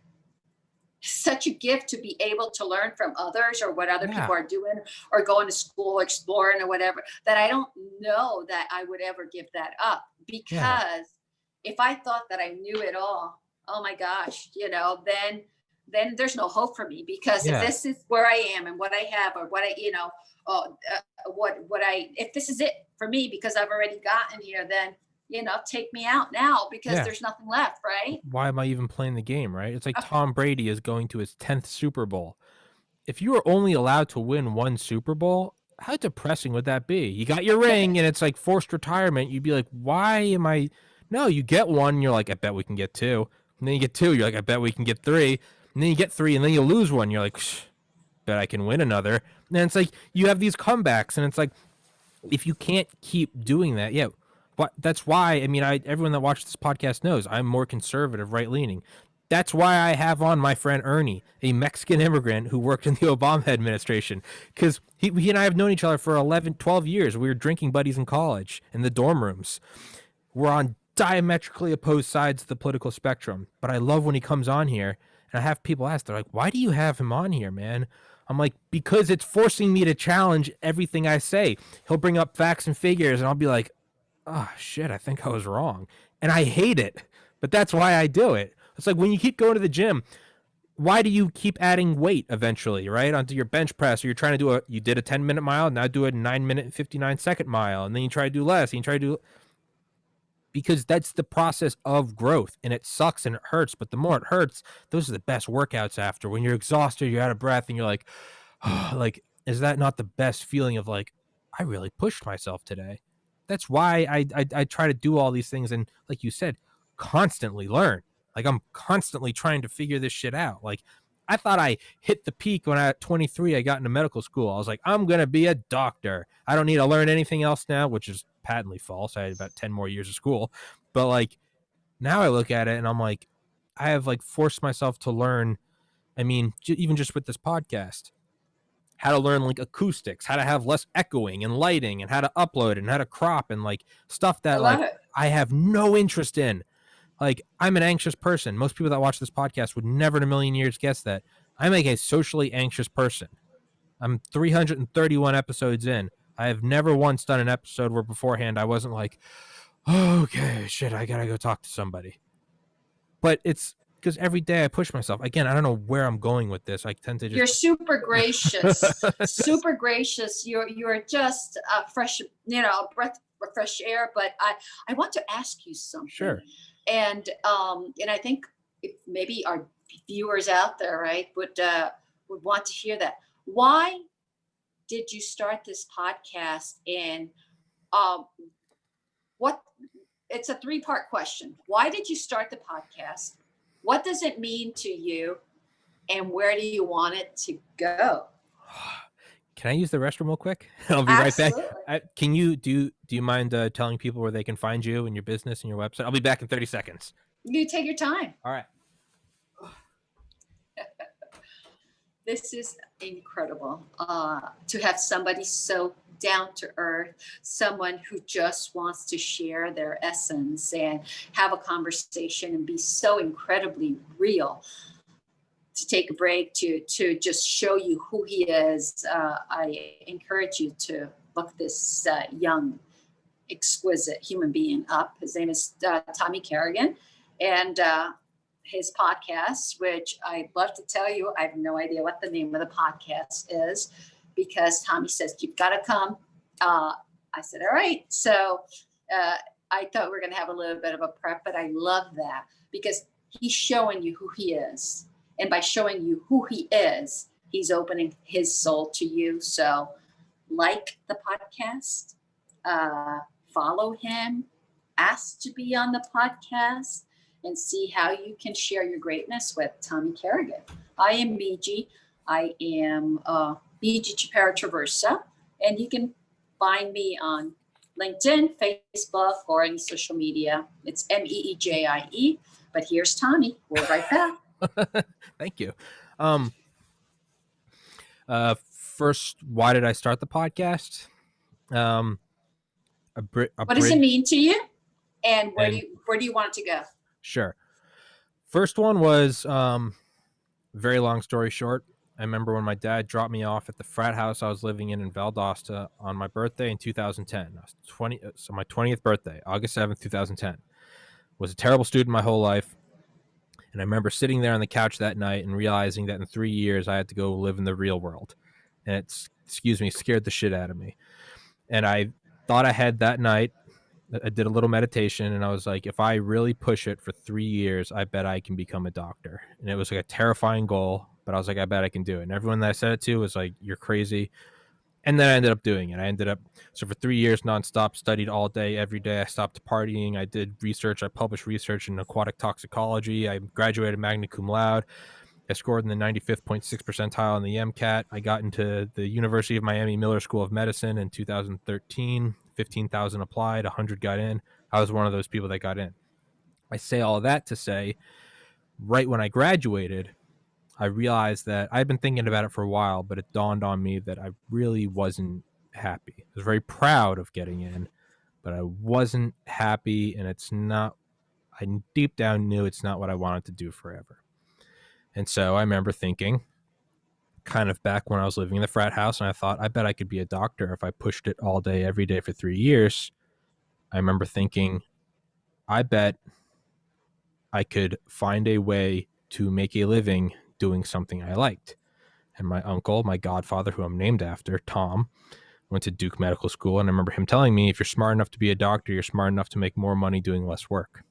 such a gift to be able to learn from others, or what other people are doing, or going to school, exploring, or whatever, that I don't know that I would ever give that up. Because if I thought that I knew it all, oh my gosh, then there's no hope for me. Because if this is where I am, and what I have, or what I, if this is it for me, because I've already gotten here, then take me out now, because there's nothing left, right? Why am I even playing the game, right? It's like Tom Brady is going to his 10th Super Bowl. If you were only allowed to win one Super Bowl, how depressing would that be? You got your ring, and it's like forced retirement. You'd be like, why am I? No, you get one, and you're like, I bet we can get two. And then you get two, you're like, I bet we can get three. And then you get three, and then you lose one. You're like, bet I can win another. And then it's like you have these comebacks, and it's like, if you can't keep doing that, but that's why, everyone that watches this podcast knows I'm more conservative, right leaning. That's why I have on my friend Ernie, a Mexican immigrant who worked in the Obama administration, because he and I have known each other for 11, 12 years. We were drinking buddies in college in the dorm rooms. We're on diametrically opposed sides of the political spectrum, but I love when he comes on here, and I have people ask, they're like, why do you have him on here, man? I'm like, because it's forcing me to challenge everything I say. He'll bring up facts and figures, and I'll be like, oh shit, I think I was wrong. And I hate it, but that's why I do it. It's like when you keep going to the gym, why do you keep adding weight eventually, right? Onto your bench press, or you're trying to you did a 10-minute mile, now do a 9-minute and 59-second mile, and then you try to do less, and you try to do, because that's the process of growth, and it sucks and it hurts, but the more it hurts, those are the best workouts after. When you're exhausted, you're out of breath, and you're like, oh, like, is that not the best feeling of like, I really pushed myself today? That's why I try to do all these things, and like you said, constantly learn. Like, I'm constantly trying to figure this shit out. Like, I thought I hit the peak when at 23 I got into medical school. I was like, I'm gonna be a doctor. I don't need to learn anything else now, which is patently false. I had about 10 more years of school, but like now I look at it and I'm like, I have like forced myself to learn. Even just with this podcast, how to learn like acoustics, how to have less echoing and lighting, and how to upload and how to crop, and like stuff I that love like it. I have no interest in. Like, I'm an anxious person. Most people that watch this podcast would never in a million years guess that. I'm like a socially anxious person. I'm 331 episodes in. I have never once done an episode where beforehand I wasn't like, oh, okay, shit, I gotta go talk to somebody. But it's because every day I push myself. Again, I don't know where I'm going with this. I tend to just. You're super gracious, super gracious. You're just a fresh, breath of fresh air. But I want to ask you something. Sure. And I think if maybe our viewers out there, right, would want to hear that. Why did you start this podcast? And what? It's a 3-part question. Why did you start the podcast? What does it mean to you? And where do you want it to go? Can I use the restroom real quick? I'll be Absolutely. right back. Can you do you mind telling people where they can find you and your business and your website? I'll be back in 30 seconds. You take your time. All right. This is incredible to have somebody so down to earth, someone who just wants to share their essence and have a conversation and be so incredibly real. To take a break to just show you who he is, I encourage you to look this young, exquisite human being up. His name is Tommy Kerrigan, and his podcast, which I'd love to tell you, I have no idea what the name of the podcast is, because Tommy says, you've got to come. I said, all right. So I thought we were going to have a little bit of a prep, but I love that because he's showing you who he is. And by showing you who he is, he's opening his soul to you. So like the podcast, follow him, ask to be on the podcast, and see how you can share your greatness with Tommy Kerrigan. I am Miji. I am Miji Chapera Traversa, and you can find me on LinkedIn, Facebook, or any social media. It's Meejie. But here's Tommy. We'll be right back. Thank you. First, why did I start the podcast? What does it mean to you? And where do you want it to go? Sure. First one was very long story short. I remember when my dad dropped me off at the frat house I was living in Valdosta on my birthday in 2010. I was 20, so my 20th birthday, August 7th, 2010. Was a terrible student my whole life. And I remember sitting there on the couch that night and realizing that in 3 years I had to go live in the real world. And it, scared the shit out of me. And I thought ahead that night. I did a little meditation and I was like, if I really push it for 3 years, I bet I can become a doctor. And it was like a terrifying goal, but I was like, I bet I can do it. And everyone that I said it to was like, you're crazy. And then I ended up doing it. So for 3 years nonstop, studied all day, every day. I stopped partying. I did research. I published research in aquatic toxicology. I graduated magna cum laude. I scored in the 95th.6 percentile on the MCAT. I got into the University of Miami Miller School of Medicine in 2013. 15,000 applied, 100 got in. I was one of those people that got in. I say all of that to say, right when I graduated, I realized that I'd been thinking about it for a while, but it dawned on me that I really wasn't happy. I was very proud of getting in, but I wasn't happy, and I deep down knew it's not what I wanted to do forever. And so I remember thinking, kind of back when I was living in the frat house, and I thought, I bet I could be a doctor if I pushed it all day, every day for 3 years. I remember thinking, I bet I could find a way to make a living doing something I liked. And my uncle, my godfather, who I'm named after, Tom, went to Duke Medical School. And I remember him telling me, if you're smart enough to be a doctor, you're smart enough to make more money doing less work.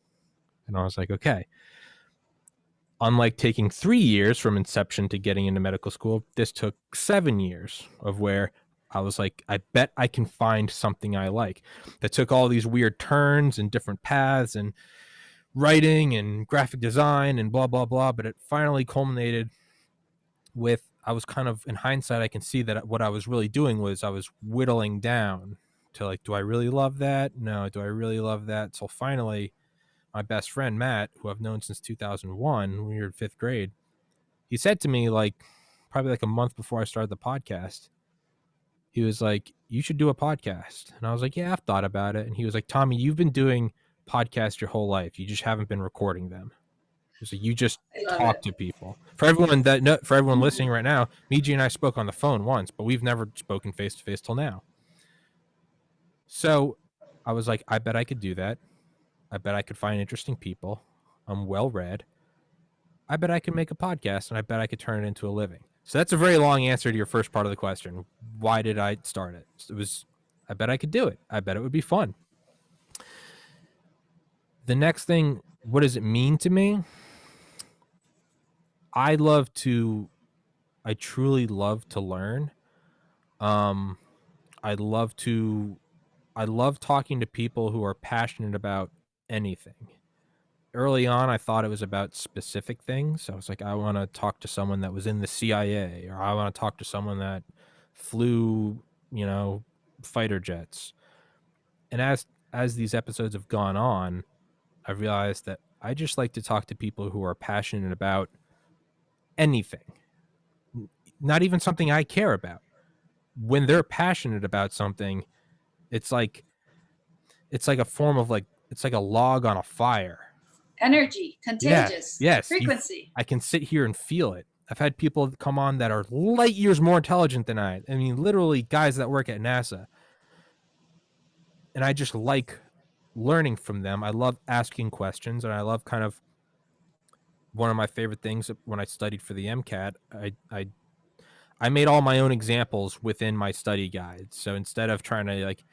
And I was like, okay. Unlike taking 3 years from inception to getting into medical school, this took 7 years of where I was like, I bet I can find something I like. That took all these weird turns and different paths and writing and graphic design and blah, blah, blah. But it finally culminated with, I was kind of, in hindsight, I can see that what I was really doing was I was whittling down to like, do I really love that? No. Do I really love that? So finally, my best friend, Matt, who I've known since 2001, when we were in 5th grade, he said to me, like, probably like a month before I started the podcast, he was like, you should do a podcast. And I was like, yeah, I've thought about it. And he was like, Tommy, you've been doing podcasts your whole life. You just haven't been recording them. So you just talk to people. For everyone listening right now, Miji and I spoke on the phone once, but we've never spoken face to face till now. So I was like, I bet I could do that. I bet I could find interesting people. I'm well read. I bet I could make a podcast, and I bet I could turn it into a living. So that's a very long answer to your first part of the question. Why did I start it? It was, I bet I could do it. I bet it would be fun. The next thing, what does it mean to me? I truly love to learn. I love talking to people who are passionate about anything. Early on, I thought it was about specific things. I was like, I want to talk to someone that was in the CIA, or I want to talk to someone that flew, fighter jets. And as these episodes have gone on, I realized that I just like to talk to people who are passionate about anything. not even something I care about. When they're passionate about something, it's like a form of like, it's like a log on a fire. Energy, Yeah. contagious, Yes. frequency. I can sit here and feel it. I've had people come on that are light years more intelligent than I mean, literally guys that work at NASA. And I just like learning from them. I love asking questions, and I love kind of, one of my favorite things when I studied for the MCAT, I made all my own examples within my study guides. So instead of trying to like,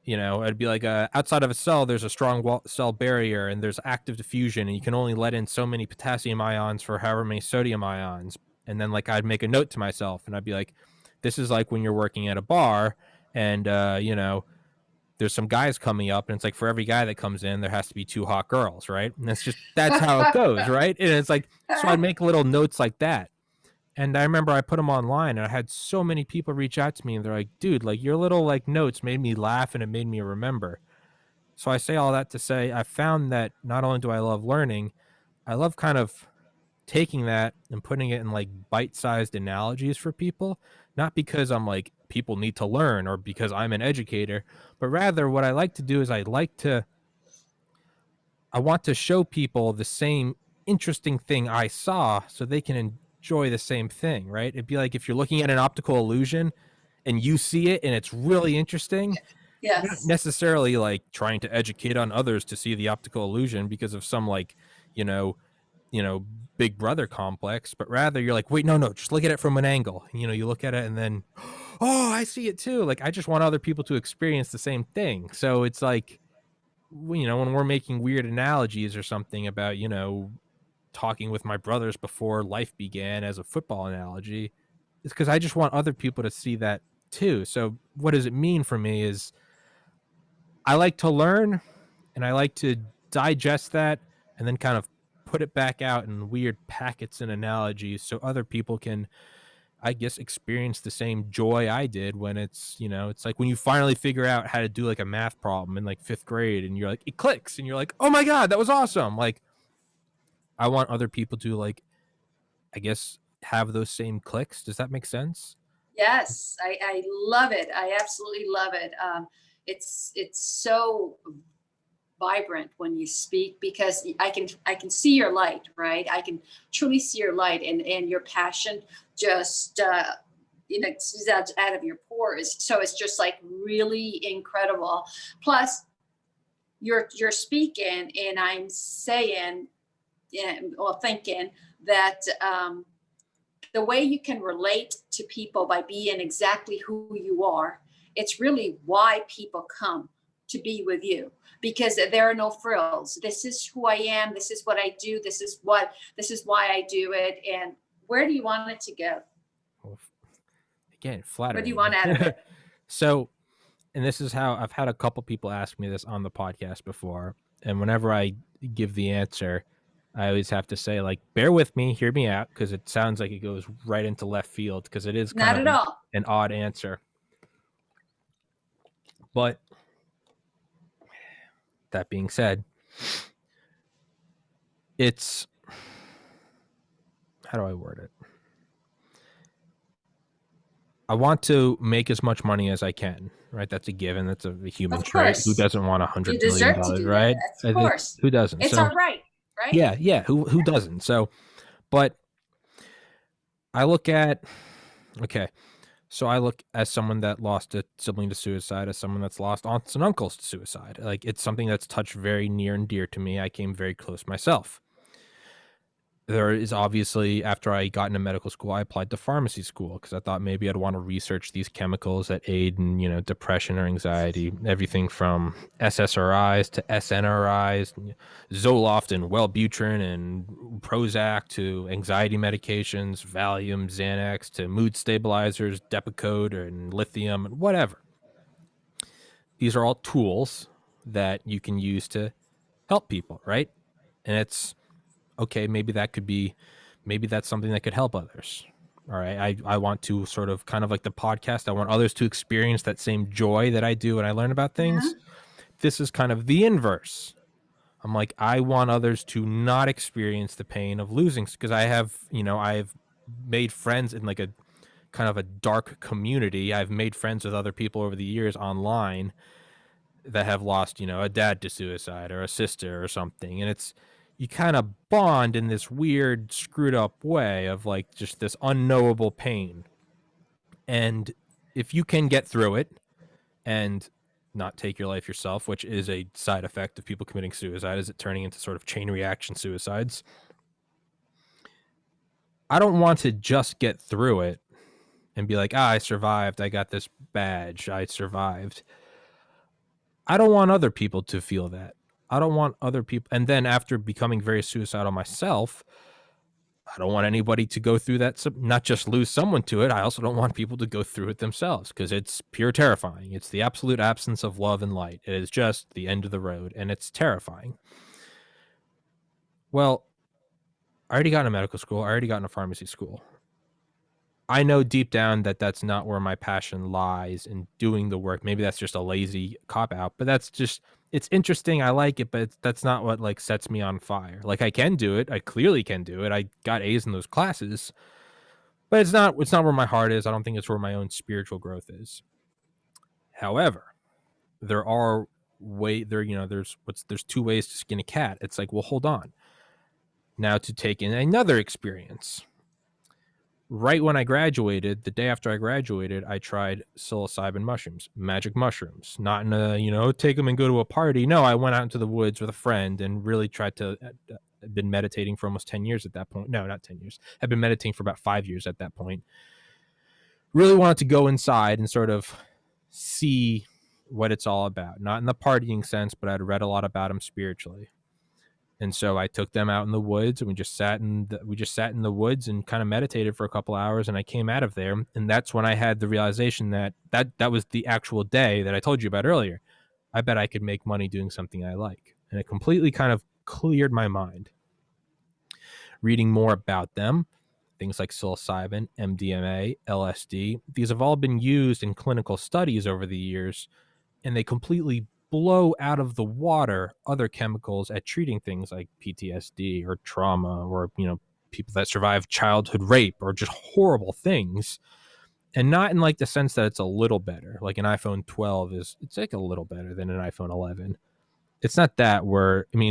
it'd be like outside of a cell, there's a strong cell barrier and there's active diffusion, and you can only let in so many potassium ions for however many sodium ions. And then like I'd make a note to myself and I'd be like, this is like when you're working at a bar and, there's some guys coming up and it's like for every guy that comes in, there has to be 2 hot girls, right? And that's how it goes, right? And it's like, so I'd make little notes like that. And I remember I put them online and I had so many people reach out to me and they're like, dude, like your little like notes made me laugh and it made me remember. So I say all that to say, I found that not only do I love learning, I love kind of taking that and putting it in like bite-sized analogies for people, not because I'm like, people need to learn or because I'm an educator, but rather what I like to do is I want to show people the same interesting thing I saw so they can enjoy the same thing, right? It'd be like if you're looking at an optical illusion and you see it and it's really interesting. Yes. You're not necessarily like trying to educate on others to see the optical illusion because of some like, big brother complex, but rather you're like, wait, no, just look at it from an angle. You look at it and then, oh, I see it too. Like, I just want other people to experience the same thing. So it's like, when we're making weird analogies or something about, talking with my brothers before life began as a football analogy, it's because I just want other people to see that too. So what does it mean for me is I like to learn and I like to digest that and then kind of put it back out in weird packets and analogies so other people can, I guess, experience the same joy I did when it's like when you finally figure out how to do like a math problem in like 5th grade and you're like, it clicks and you're like, oh my God, that was awesome. Like, I want other people to like, I guess, have those same clicks. Does that make sense? Yes, I love it. I absolutely love it. It's so vibrant when you speak because I can see your light, right? I can truly see your light and your passion just exudes out of your pores. So it's just like really incredible. Plus, you're speaking, and I'm saying, or thinking that the way you can relate to people by being exactly who you are, it's really why people come to be with you because there are no frills. This is who I am. This is what I do. This is why I do it. And where do you want it to go? Well, again, flattering. What do you want out of it? So, and this is how I've had a couple people ask me this on the podcast before. And whenever I give the answer, I always have to say, like, bear with me, hear me out, because it sounds like it goes right into left field because it is kind Not at all. an odd answer. But that being said, it's, how do I word it? I want to make as much money as I can, right? That's a given. That's a human trait. Who doesn't want $100 billion, right? Of course. Who doesn't? It's all right, right? Yeah. Who doesn't? So, but I look at, so I look as someone that lost a sibling to suicide, as someone that's lost aunts and uncles to suicide. Like, it's something that's touched very near and dear to me. I came very close myself. There is obviously, after I got into medical school, I applied to pharmacy school because I thought maybe I'd want to research these chemicals that aid in, depression or anxiety, everything from SSRIs to SNRIs, Zoloft and Wellbutrin and Prozac to anxiety medications, Valium, Xanax to mood stabilizers, Depakote and lithium and whatever. These are all tools that you can use to help people, right? And it's, okay, maybe that's something that could help others. All right. I want to sort of kind of like the podcast. I want others to experience that same joy that I do when I learn about things. Yeah. This is kind of the inverse. I'm like, I want others to not experience the pain of losing because I've made friends in like kind of a dark community. I've made friends with other people over the years online that have lost, a dad to suicide or a sister or something. And you kind of bond in this weird, screwed up way of like just this unknowable pain. And if you can get through it and not take your life yourself, which is a side effect of people committing suicide, is it turning into sort of chain reaction suicides. I don't want to just get through it and be like, I survived. I got this badge. I survived. I don't want other people to feel that. I don't want other people. And then after becoming very suicidal myself, I don't want anybody to go through that, not just lose someone to it. I also don't want people to go through it themselves because it's pure terrifying. It's the absolute absence of love and light. It is just the end of the road, and it's terrifying. Well, I already got into medical school. I already got into pharmacy school. I know deep down that that's not where my passion lies in doing the work. Maybe that's just a lazy cop out, but that's just, it's interesting. I like it, but that's not what like sets me on fire. Like I can do it. I clearly can do it. I got A's in those classes, but it's not where my heart is. I don't think it's where my own spiritual growth is. However, there's two ways to skin a cat. It's like, well, hold on. Now to take in another experience. Right when I graduated, the day after I graduated, I tried psilocybin mushrooms, magic mushrooms. Not in a, take them and go to a party. No, I went out into the woods with a friend and really tried to. I've been meditating for almost 10 years at that point. No, not 10 years. I've been meditating for about 5 years at that point. Really wanted to go inside and sort of see what it's all about. Not in the partying sense, but I'd read a lot about them spiritually. And so I took them out in the woods and we just sat in the woods and kind of meditated for a couple hours. And I came out of there. And that's when I had the realization that was the actual day that I told you about earlier. I bet I could make money doing something I like. And it completely kind of cleared my mind. Reading more about them, things like psilocybin, MDMA, LSD, these have all been used in clinical studies over the years, and they completely blow out of the water other chemicals at treating things like PTSD or trauma or, people that survive childhood rape or just horrible things. And not in like the sense that it's a little better. Like an iPhone 12 it's like a little better than an iPhone 11. It's not that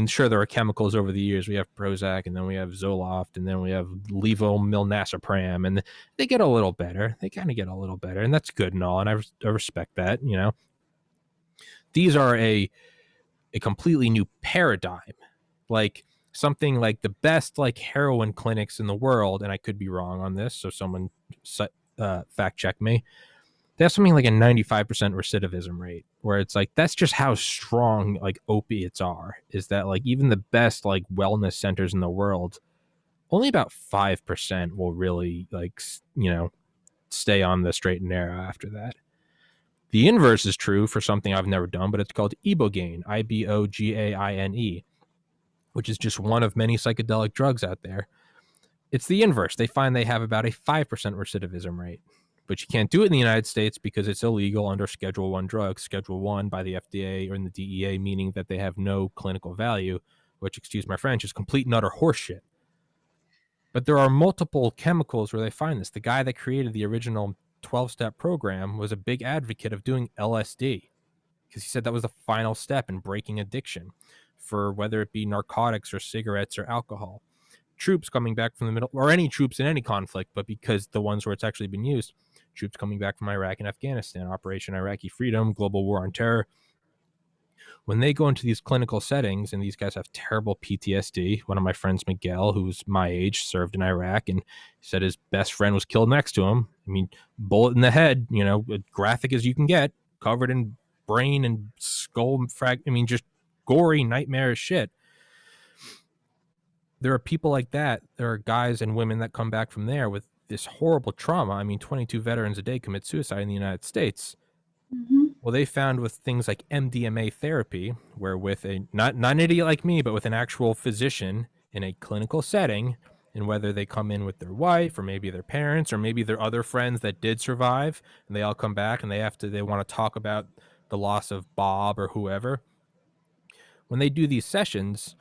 sure, there are chemicals over the years. We have Prozac and then we have Zoloft and then we have levomilnacipram and they get a little better. They kind of get a little better and that's good and all. And I respect that, These are a completely new paradigm, like something like the best like heroin clinics in the world. And I could be wrong on this, so someone fact check me. They have something like a 95% recidivism rate, where it's like that's just how strong like opiates are. Is that like even the best like wellness centers in the world, only about 5% will really like stay on the straight and narrow after that. The inverse is true for something I've never done, but it's called Ibogaine, Ibogaine, which is just one of many psychedelic drugs out there. It's the inverse. They find they have about a 5% recidivism rate, but you can't do it in the United States because it's illegal under Schedule 1 drugs, Schedule 1 by the FDA or in the DEA, meaning that they have no clinical value, which, excuse my French, is complete and utter horseshit. But there are multiple chemicals where they find this. The guy that created the original 12-step program was a big advocate of doing LSD because he said that was the final step in breaking addiction for whether it be narcotics or cigarettes or alcohol. Troops coming back from the middle, or any troops in any conflict, but because the ones where it's actually been used, troops coming back from Iraq and Afghanistan, Operation Iraqi Freedom, Global War on Terror, when they go into these clinical settings and these guys have terrible PTSD. One of my friends, Miguel, who's my age, served in Iraq, and he said his best friend was killed next to him. Bullet in the head, graphic as you can get, covered in brain and skull just gory, nightmarish shit. There are people like that. There are guys and women that come back from there with this horrible trauma. 22 veterans a day commit suicide in the United States. Mm-hmm. Well, they found with things like MDMA therapy, where with not an idiot like me, but with an actual physician in a clinical setting, and whether they come in with their wife or maybe their parents or maybe their other friends that did survive, and they all come back and they want to talk about the loss of Bob or whoever. When they do these sessions,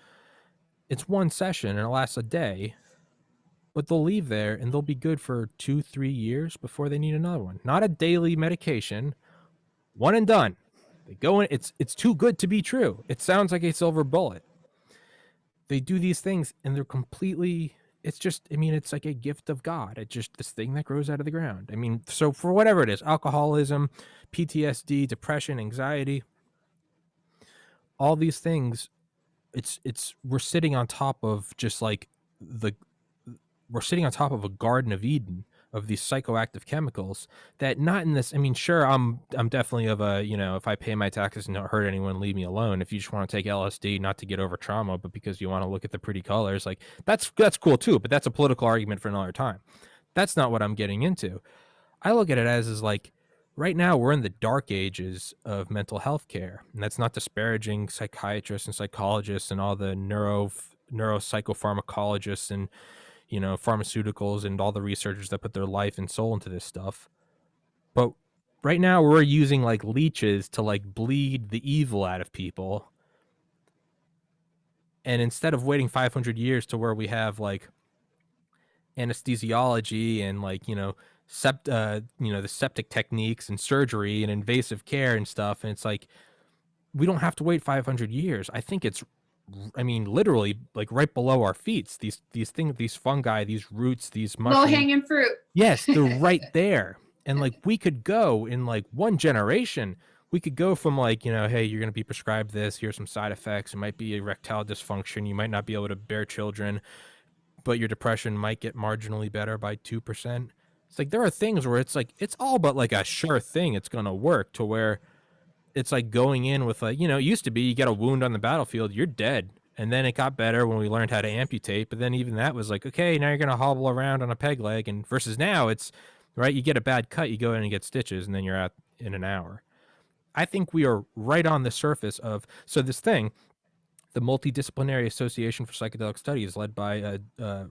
it's one session and it lasts a day. but they'll leave there and they'll be good for 2-3 years before they need another one. Not a daily medication, one and done. They go in, it's too good to be true. It sounds like a silver bullet. They do these things and they're completely, it's just, I mean, it's like a gift of God. It's just this thing that grows out of the ground. I mean, so for whatever it is, alcoholism, PTSD, depression, anxiety, all these things, it's we're sitting on top of just like we're sitting on top of a Garden of Eden of these psychoactive chemicals that not in this, I mean, sure, I'm definitely of a, you know, if I pay my taxes and don't hurt anyone, leave me alone. If you just want to take LSD, not to get over trauma, but because you want to look at the pretty colors, like that's cool too, but that's a political argument for another time. That's not what I'm getting into. I look at it as like right now we're in the dark ages of mental health care, and that's not disparaging psychiatrists and psychologists and all the neuropsychopharmacologists and, you know, pharmaceuticals and all the researchers that put their life and soul into this stuff. But right now we're using like leeches to like bleed the evil out of people. And instead of waiting 500 years to where we have like anesthesiology and like, you know, the septic techniques and surgery and invasive care and stuff, and it's like we don't have to wait 500 years. I think it's, I mean, literally like right below our feet. These things, these fungi, these roots, these mushrooms. Low hanging fruit. Yes, they're right there. And like we could go in like one generation, we could go from like, you know, hey, you're going to be prescribed this. Here's some side effects. It might be erectile dysfunction. You might not be able to bear children, but your depression might get marginally better by 2%. It's like there are things where it's like it's all but like a sure thing it's going to work, to where it's like going in with like, you know, it used to be you get a wound on the battlefield, you're dead. And then it got better when we learned how to amputate, but then even that was like, okay, now you're going to hobble around on a peg leg. And versus now it's right, you get a bad cut, you go in and get stitches, and then you're out in an hour. I think we are right on the surface of, so this thing, the Multidisciplinary Association for Psychedelic Studies, led by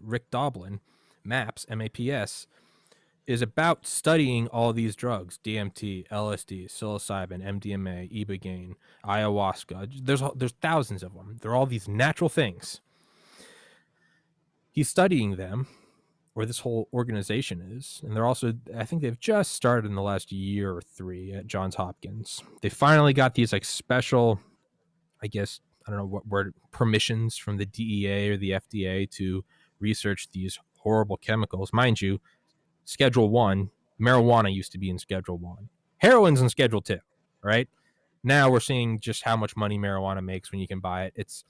Rick Doblin, MAPS, MAPS, is about studying all these drugs: DMT, LSD, psilocybin, MDMA, ibogaine, ayahuasca. There's thousands of them. They're all these natural things. He's studying them, or this whole organization is, and they're also, I think they've just started in the last year or 3 at Johns Hopkins. They finally got these like special, I guess, I don't know what word, permissions from the DEA or the FDA to research these horrible chemicals. Mind you, Schedule 1, marijuana used to be in Schedule 1. Heroin's in Schedule 2, right? Now we're seeing just how much money marijuana makes when you can buy it.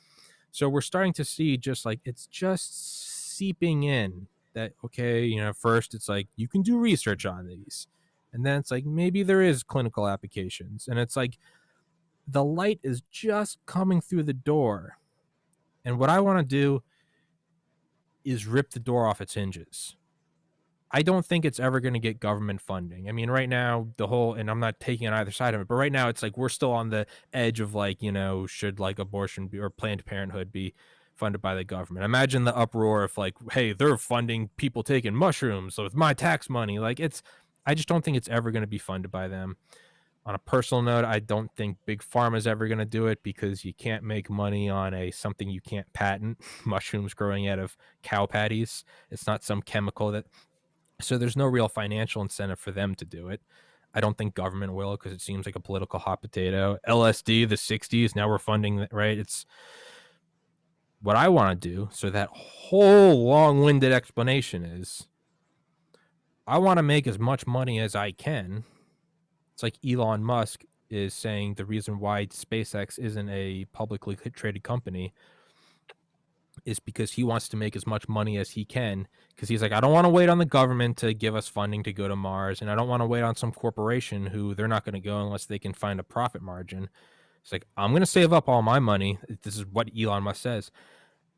So we're starting to see just like it's just seeping in that, okay, you know, first it's like you can do research on these. And then it's like maybe there is clinical applications. And it's like the light is just coming through the door. And what I want to do is rip the door off its hinges. I don't think it's ever going to get government funding. I mean, right now, the whole, and I'm not taking on either side of it, but right now it's like we're still on the edge of like, you know, should like abortion be, or Planned Parenthood be funded by the government? Imagine the uproar if like, hey, they're funding people taking mushrooms with my tax money. Like I just don't think it's ever going to be funded by them. On a personal note, I don't think Big Pharma is ever going to do it, because you can't make money on something you can't patent. Mushrooms growing out of cow patties. It's not some chemical that, so there's no real financial incentive for them to do it. I don't think government will, because it seems like a political hot potato. LSD, the 60s, now we're funding that, right? It's what I want to do. So that whole long-winded explanation is I want to make as much money as I can. It's like Elon Musk is saying the reason why SpaceX isn't a publicly traded company is because he wants to make as much money as he can, because he's like, I don't want to wait on the government to give us funding to go to Mars, and I don't want to wait on some corporation who they're not going to go unless they can find a profit margin. It's like, I'm going to save up all my money. This is what Elon Musk says,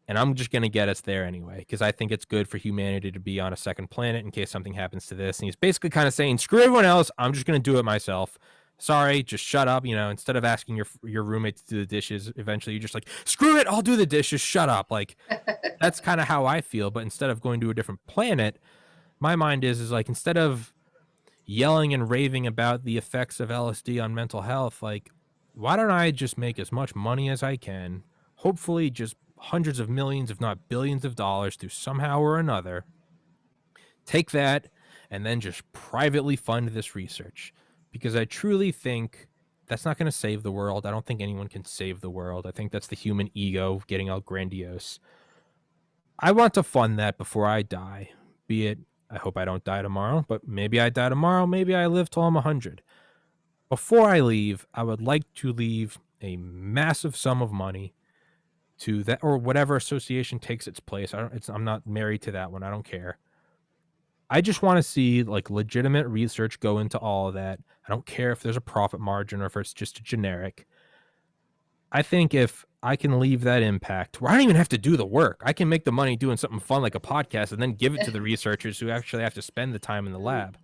and I'm just going to get us there anyway, because I think it's good for humanity to be on a second planet in case something happens to this. And he's basically kind of saying, screw everyone else, I'm just going to do it myself. Sorry, just shut up. You know, instead of asking your roommate to do the dishes, eventually you're just like, screw it, I'll do the dishes, shut up. Like, that's kind of how I feel. But instead of going to a different planet, my mind is like, instead of yelling and raving about the effects of LSD on mental health, like, why don't I just make as much money as I can, hopefully just hundreds of millions, if not billions of dollars, through somehow or another, Take that and then just privately fund this research, because I truly think that's not going to save the world. I don't think anyone can save the world. I think that's the human ego getting all grandiose. I want to fund that before I die, be it, I hope I don't die tomorrow, but maybe I die tomorrow. Maybe I live till I'm 100. Before I leave, I would like to leave a massive sum of money to that, or whatever association takes its place. I'm not married to that one. I don't care. I just want to see like legitimate research go into all of that. I don't care if there's a profit margin or if it's just a generic. I think if I can leave that impact where I don't even have to do the work, I can make the money doing something fun like a podcast and then give it to the researchers who actually have to spend the time in the lab.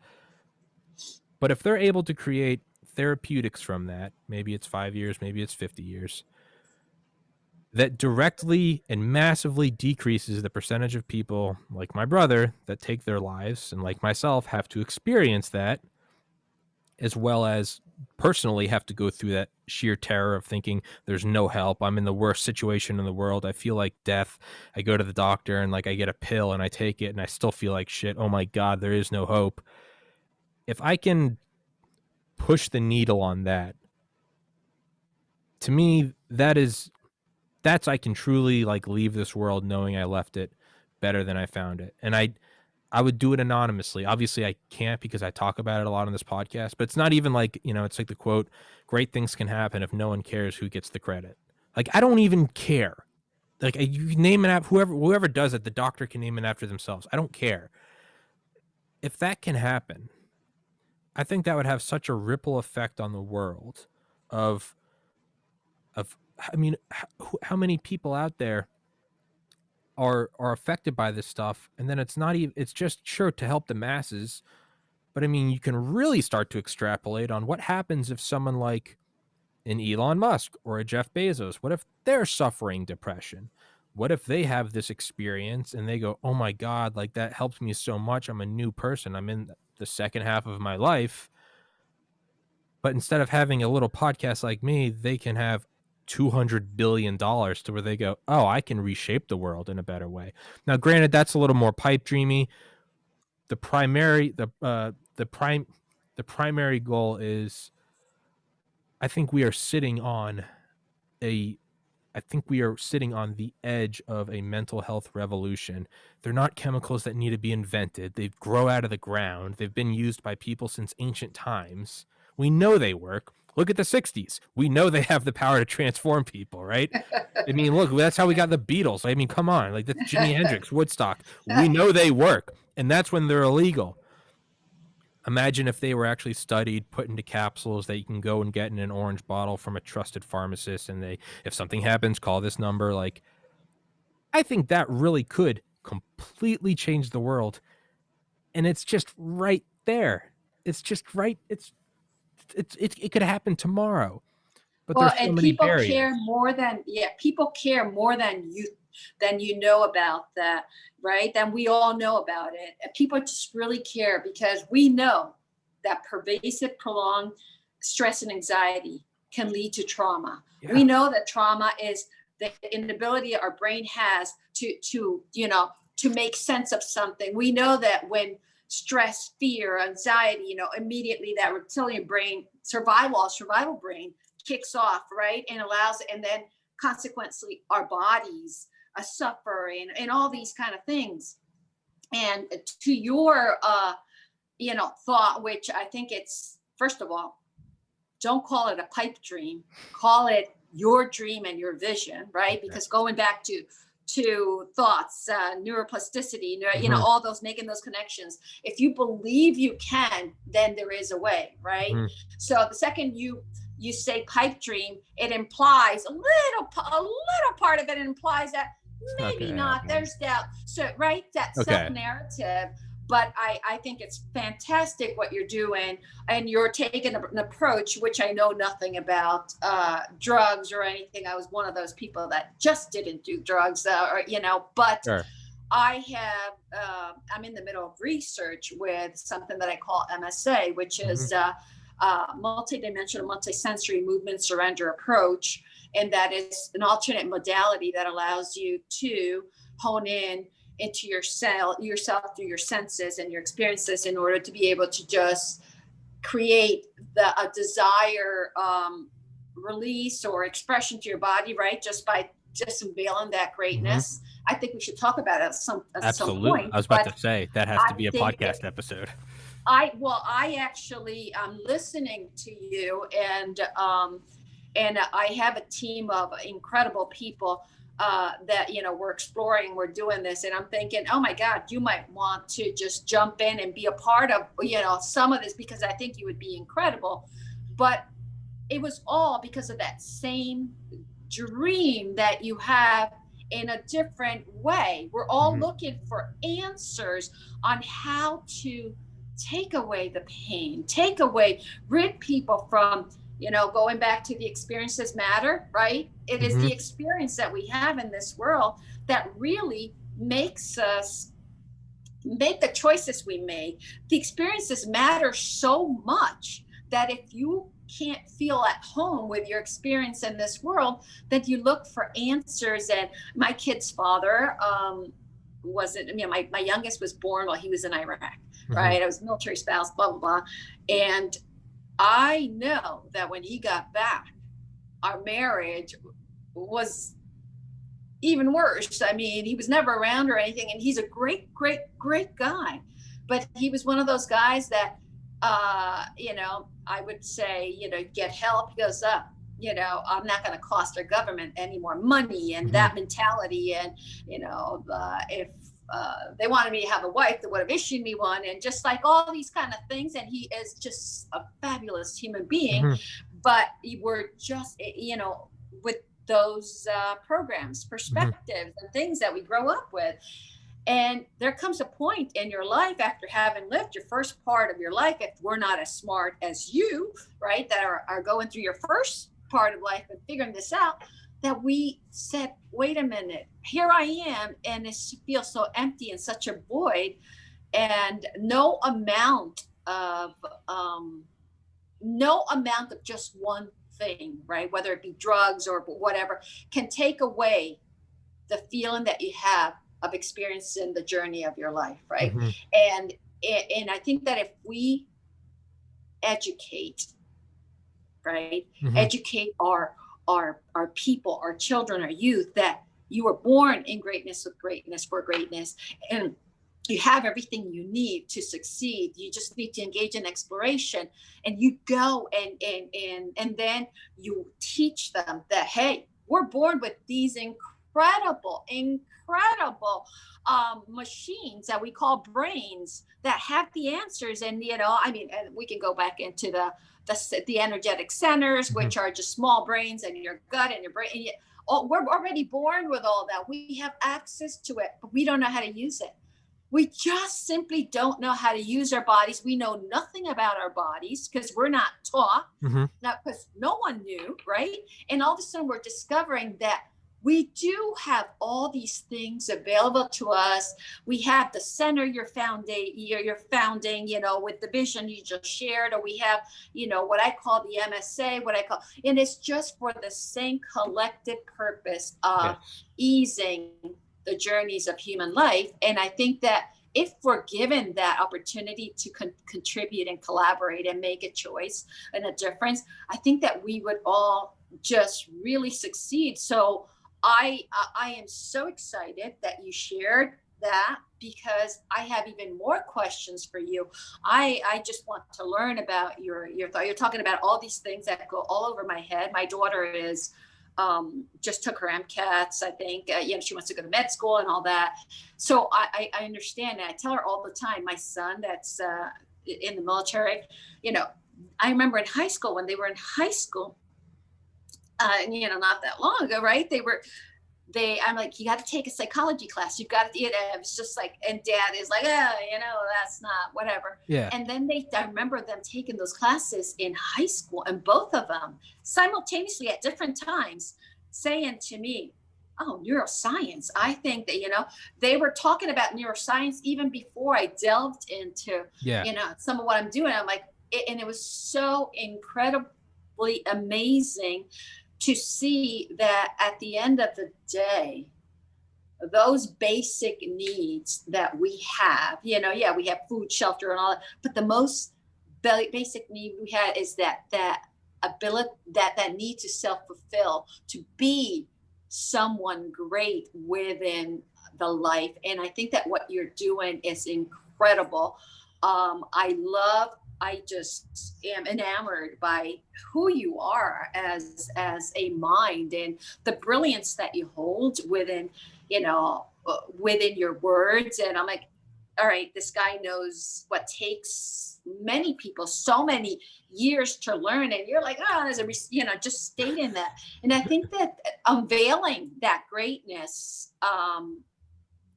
But if they're able to create therapeutics from that, maybe it's 5 years, maybe it's 50 years, that directly and massively decreases the percentage of people like my brother that take their lives, and like myself have to experience that, as well as personally have to go through that sheer terror of thinking there's no help. I'm in the worst situation in the world. I feel like death. I go to the doctor and like I get a pill and I take it and I still feel like shit. Oh my God, there is no hope. If I can push the needle on that, to me, that's I can truly like leave this world knowing I left it better than I found it. And I would do it anonymously. Obviously I can't because I talk about it a lot on this podcast, but it's not even like, it's like the quote, great things can happen if no one cares who gets the credit. Like, I don't even care. Like, you name it after whoever does it, the doctor can name it after themselves. I don't care. If that can happen, I think that would have such a ripple effect on the world of I mean, how many people out there are affected by this stuff, and then it's just sure to help the masses, but I mean, you can really start to extrapolate on what happens if someone like an Elon Musk or a Jeff Bezos, what if they're suffering depression? What if they have this experience and they go, oh my God, like that helps me so much. I'm a new person. I'm in the second half of my life. But instead of having a little podcast like me, they can have $200 billion to where they go, oh, I can reshape the world in a better way. Now, granted, that's a little more pipe dreamy. The primary goal is, I think we are sitting on the edge of a mental health revolution. They're not chemicals that need to be invented. They grow out of the ground. They've been used by people since ancient times. We know they work. Look at the 60s. We know they have the power to transform people, right? I mean, look, that's how we got the Beatles. I mean, come on. Like, that's Jimi Hendrix, Woodstock. We know they work, and that's when they're illegal. Imagine if they were actually studied, put into capsules that you can go and get in an orange bottle from a trusted pharmacist, and if something happens, call this number. Like, I think that really could completely change the world, and it's just right there. It's just right. It could happen tomorrow, but Well, there's so and many people barriers. care more than you know about that, right? Than we all know about it. And people just really care because we know that pervasive, prolonged stress and anxiety can lead to trauma. Yeah. We know that trauma is the inability our brain has to make sense of something. We know that when stress, fear, anxiety, immediately that reptilian brain, survival brain kicks off, right? And then consequently our bodies suffer and all these kind of things. And to your, thought, which I think it's, first of all, don't call it a pipe dream, call it your dream and your vision, right? Because going back to thoughts, neuroplasticity, all those, making those connections. If you believe you can, then there is a way, right? So the second you say pipe dream, it implies a little part of it implies that maybe not. There's doubt. So, right, that self-narrative. But I think it's fantastic what you're doing, and you're taking an approach, which I know nothing about drugs or anything. I was one of those people that just didn't do drugs, but sure. I'm in the middle of research with something that I call MSA, which is multidimensional, multisensory movement surrender approach. And that is an alternate modality that allows you to hone in into yourself through your senses and your experiences in order to be able to just create a desire release or expression to your body, right? Just by just unveiling that greatness. I think we should talk about it at some point. I was about to say that has to be a podcast episode. I actually I'm listening to you, and I have a team of incredible people that, you know, we're exploring, we're doing this, and I'm thinking, oh my God, you might want to just jump in and be a part of, you know, some of this, because I think you would be incredible. But it was all because of that same dream that you have in a different way. We're all looking for answers on how to take away the pain, rid people from, you know, going back to the experiences matter, right? It is the experience that we have in this world that really makes us make the choices we make. The experiences matter so much that if you can't feel at home with your experience in this world, then you look for answers. And my kid's father wasn't, you know, my youngest was born while he was in Iraq, right? I was a military spouse, blah, blah, blah. And I know that when he got back, our marriage was even worse. I mean, he was never around or anything, and he's a great, great, great guy. But he was one of those guys that, you know, I would say, you know, get help. He goes, you know, I'm not going to cost our government any more money, and that mentality. And, you know, if they wanted me to have a wife, they would have issued me one, and just like all these kind of things. And he is just a fabulous human being. But we're just, you know, with those programs, perspectives, and things that we grow up with. And there comes a point in your life after having lived your first part of your life, if we're not as smart as you, right, that are going through your first part of life and figuring this out, that we said, wait a minute, here I am, and it feels so empty and such a void, and no amount of just one thing, right, whether it be drugs or whatever, can take away the feeling that you have of experiencing the journey of your life, right? And I think that if we educate, right, educate our people, our children, our youth, that you were born in greatness, with greatness, for greatness, and you have everything you need to succeed. You just need to engage in exploration, and you go and then you teach them that, hey, we're born with these incredible machines that we call brains that have the answers. And, you know, I mean, and we can go back into the energetic centers, which are just small brains in your gut and your brain. And we're already born with all that. We have access to it, but we don't know how to use it. We just simply don't know how to use our bodies. We know nothing about our bodies because we're not taught, not because no one knew, right? And all of a sudden we're discovering that we do have all these things available to us. We have the center you're founding, you know, with the vision you just shared, or we have, you know, what I call the MSA, and it's just for the same collective purpose of easing the journeys of human life. And I think that if we're given that opportunity to contribute and collaborate and make a choice and a difference, I think that we would all just really succeed. So I am so excited that you shared that, because I have even more questions for you. I just want to learn about your thought. You're talking about all these things that go all over my head. My daughter is just took her MCATs, I think. You know, she wants to go to med school and all that. So I understand, and I tell her all the time. My son, that's in the military, you know, I remember in high school, when they were in high school, you know, not that long ago, right? I'm like, you got to take a psychology class. You've got to, you know, it's just like, and dad is like, oh, you know, that's not whatever. Yeah. And then I remember them taking those classes in high school, and both of them simultaneously at different times saying to me, oh, neuroscience. I think that, you know, they were talking about neuroscience even before I delved into, you know, some of what I'm doing. I'm like, and it was so incredibly amazing to see that at the end of the day, those basic needs that we have, we have food, shelter, and all that, but the most basic need we have is that ability, that need to self-fulfill, to be someone great within the life. And I think that what you're doing is incredible. I just am enamored by who you are as a mind, and the brilliance that you hold within your words. And I'm like, all right, this guy knows what takes many people so many years to learn. And you're like, just stating that. And I think that unveiling that greatness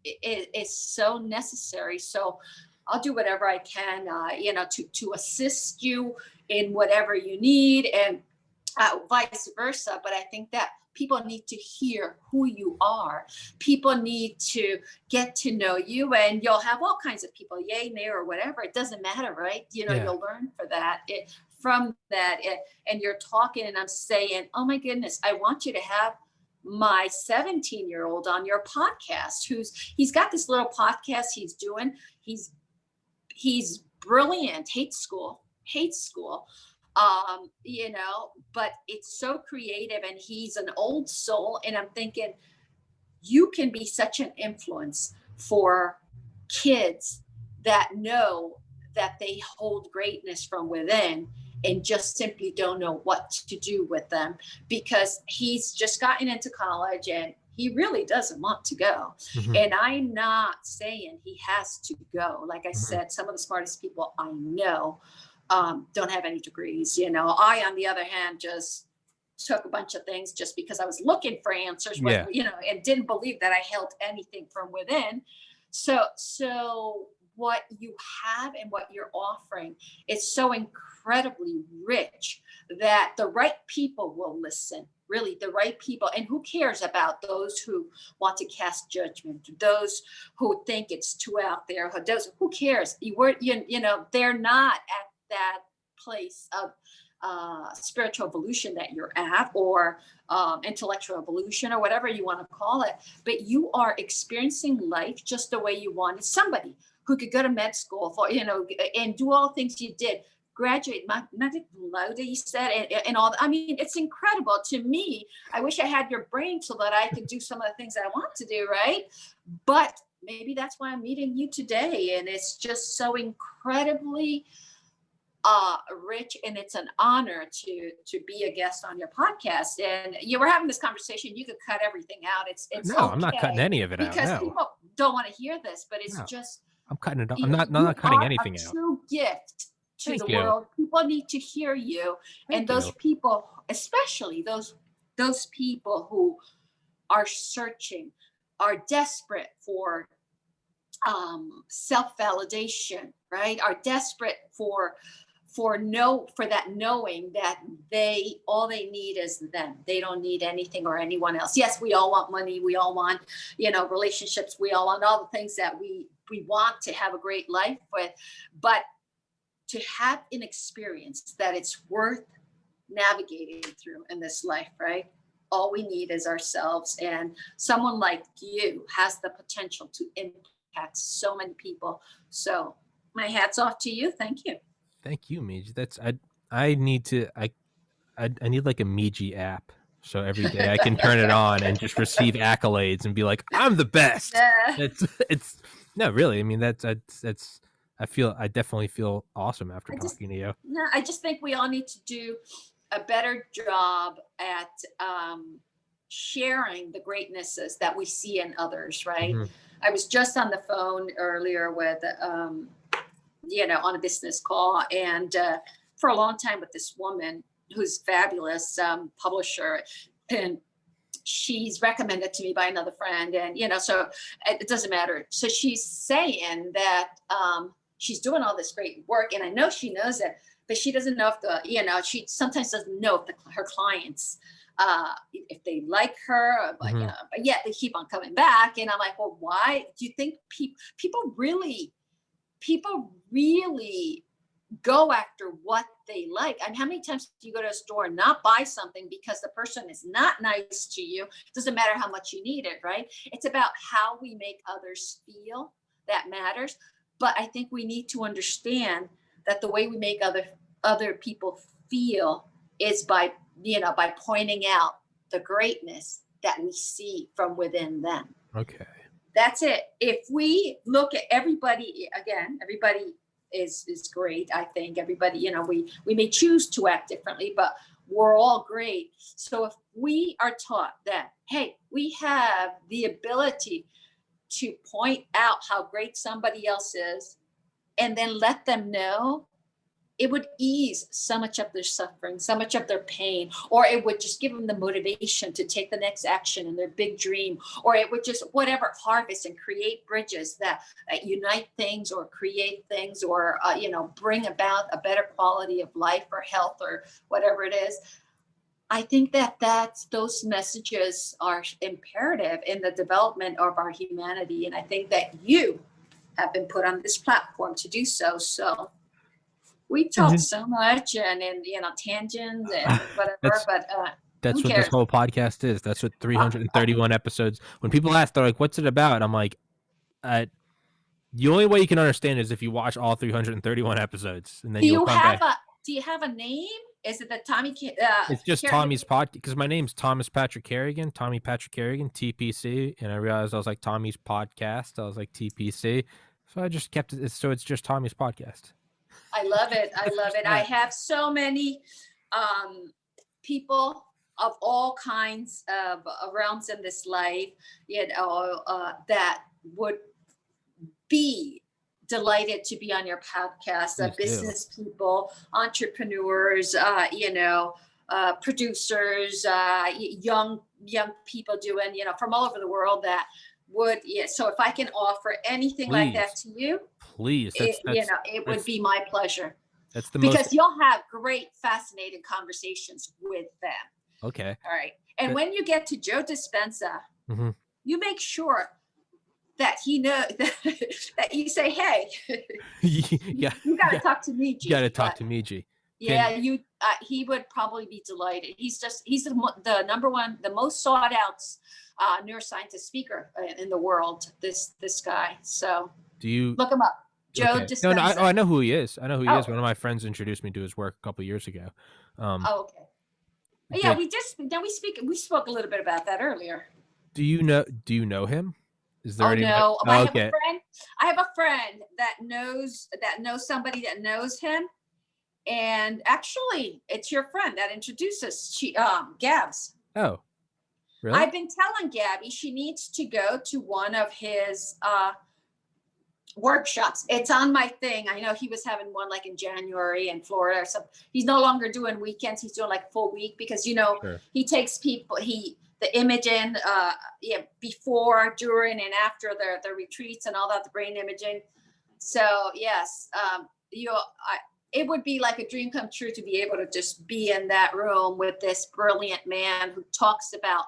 is so necessary. So I'll do whatever I can, to assist you in whatever you need, and vice versa. But I think that people need to hear who you are. People need to get to know you, and you'll have all kinds of people, yay, nay, or whatever. It doesn't matter, right? You'll learn from that. And you're talking, and I'm saying, oh my goodness, I want you to have my 17-year-old on your podcast. He's got this little podcast he's doing. He's brilliant, hates school, but it's so creative, and he's an old soul. And I'm thinking, you can be such an influence for kids that know that they hold greatness from within and just simply don't know what to do with them, because he's just gotten into college and he really doesn't want to go. Mm-hmm. And I'm not saying he has to go. Like I said, some of the smartest people I know don't have any degrees. I, on the other hand, just took a bunch of things just because I was looking for answers, and didn't believe that I held anything from within. So what you have and what you're offering is so incredibly rich that the right people will listen. Really, the right people. And who cares about those who want to cast judgment, those who think it's too out there, who cares? They're not at that place of spiritual evolution that you're at, or intellectual evolution, or whatever you want to call it. But you are experiencing life just the way you wanted. Somebody who could go to med school for, and do all the things you did, graduate magna cum laude, he said, and all that. I mean, it's incredible to me. I wish I had your brain so that I could do some of the things I want to do, right? But maybe that's why I'm meeting you today. And it's just so incredibly rich, and it's an honor to be a guest on your podcast. And you were having this conversation. You could cut everything out. It's no, okay, I'm not cutting any of it out, because people don't want to hear this. But it's just, I'm cutting it. I'm not cutting anything out. True gift to the world. People need to hear you. And those people, especially those people who are searching, are desperate for self-validation, right? Are desperate for that knowing that all they need is them. They don't need anything or anyone else. Yes, we all want money. We all want, relationships. We all want all the things that we want to have a great life with, but to have an experience that it's worth navigating through in this life, right? All we need is ourselves, and someone like you has the potential to impact so many people. So my hat's off to you. Thank you. Thank you, Miji. I need like a Miji app, so every day I can turn it on and just receive accolades and be like, I'm the best. It's no, really. I mean, that's I definitely feel awesome after talking to you. No, I just think we all need to do a better job at sharing the greatnesses that we see in others, right? Mm-hmm. I was just on the phone earlier with on a business call, and for a long time with this woman who's fabulous publisher, and she's recommended to me by another friend, and so it doesn't matter. So she's saying that she's doing all this great work, and I know she knows it, but she doesn't know if she sometimes doesn't know if her clients if they like her, but yet they keep on coming back. And I'm like, well, why do you think people really go after what they like. And how many times do you go to a store and not buy something because the person is not nice to you? It doesn't matter how much you need it, right? It's about how we make others feel that matters. But I think we need to understand that the way we make other people feel is by, by pointing out the greatness that we see from within them. Okay. That's it. If we look at everybody, again, everybody is great. I think everybody, we may choose to act differently, but we're all great. So if we are taught that, hey, we have the ability to point out how great somebody else is and then let them know, it would ease so much of their suffering, so much of their pain, or it would just give them the motivation to take the next action in their big dream, or it would just harvest and create bridges that unite things or create things or, bring about a better quality of life or health or whatever it is. I think those messages are imperative in the development of our humanity. And I think that you have been put on this platform to do so. So we talk so much and tangents and whatever, that's who what cares? this whole podcast is. That's what 331 episodes. When people ask, they're like, "What's it about?" I'm like, the only way you can understand is if you watch all 331 episodes, and then you'll come back. Do you have a name? Is it the Tommy? It's just Tommy's podcast because my name's Thomas Patrick Kerrigan, Tommy Patrick Kerrigan, TPC, and I realized I was like Tommy's podcast. I was like TPC, so I just kept it. So it's just Tommy's podcast. I love it. I have so many people of all kinds of realms in this life, that would be delighted to be on your podcast. Business people, entrepreneurs, producers, young people doing, from all over the world that would. Yeah. So if I can offer anything like that to you, please, it would be my pleasure. That's because you'll have great, fascinating conversations with them. Okay. All right. And when you get to Joe Dispenza, you make sure that he knows that you say, "Hey, you got to talk to me, G. You got to talk to me, G." He would probably be delighted. He's the number one, the most sought out neuroscientist speaker in the world. This guy. So do you look him up? Joe Dispenza. No, I know who he is. One of my friends introduced me to his work a couple of years ago. Okay. Yeah, we spoke a little bit about that earlier. Do you know him? Is there no. I have a friend that knows somebody that knows him. And actually, it's your friend that introduced us, Gabs. Oh, really? I've been telling Gabby she needs to go to one of his workshops. It's on my thing. I know he was having one like in January in Florida or something. He's no longer doing weekends. He's doing like full week because, sure. He takes people, the imaging, before, during, and after the retreats and all that, the brain imaging. So yes, it would be like a dream come true to be able to just be in that room with this brilliant man who talks about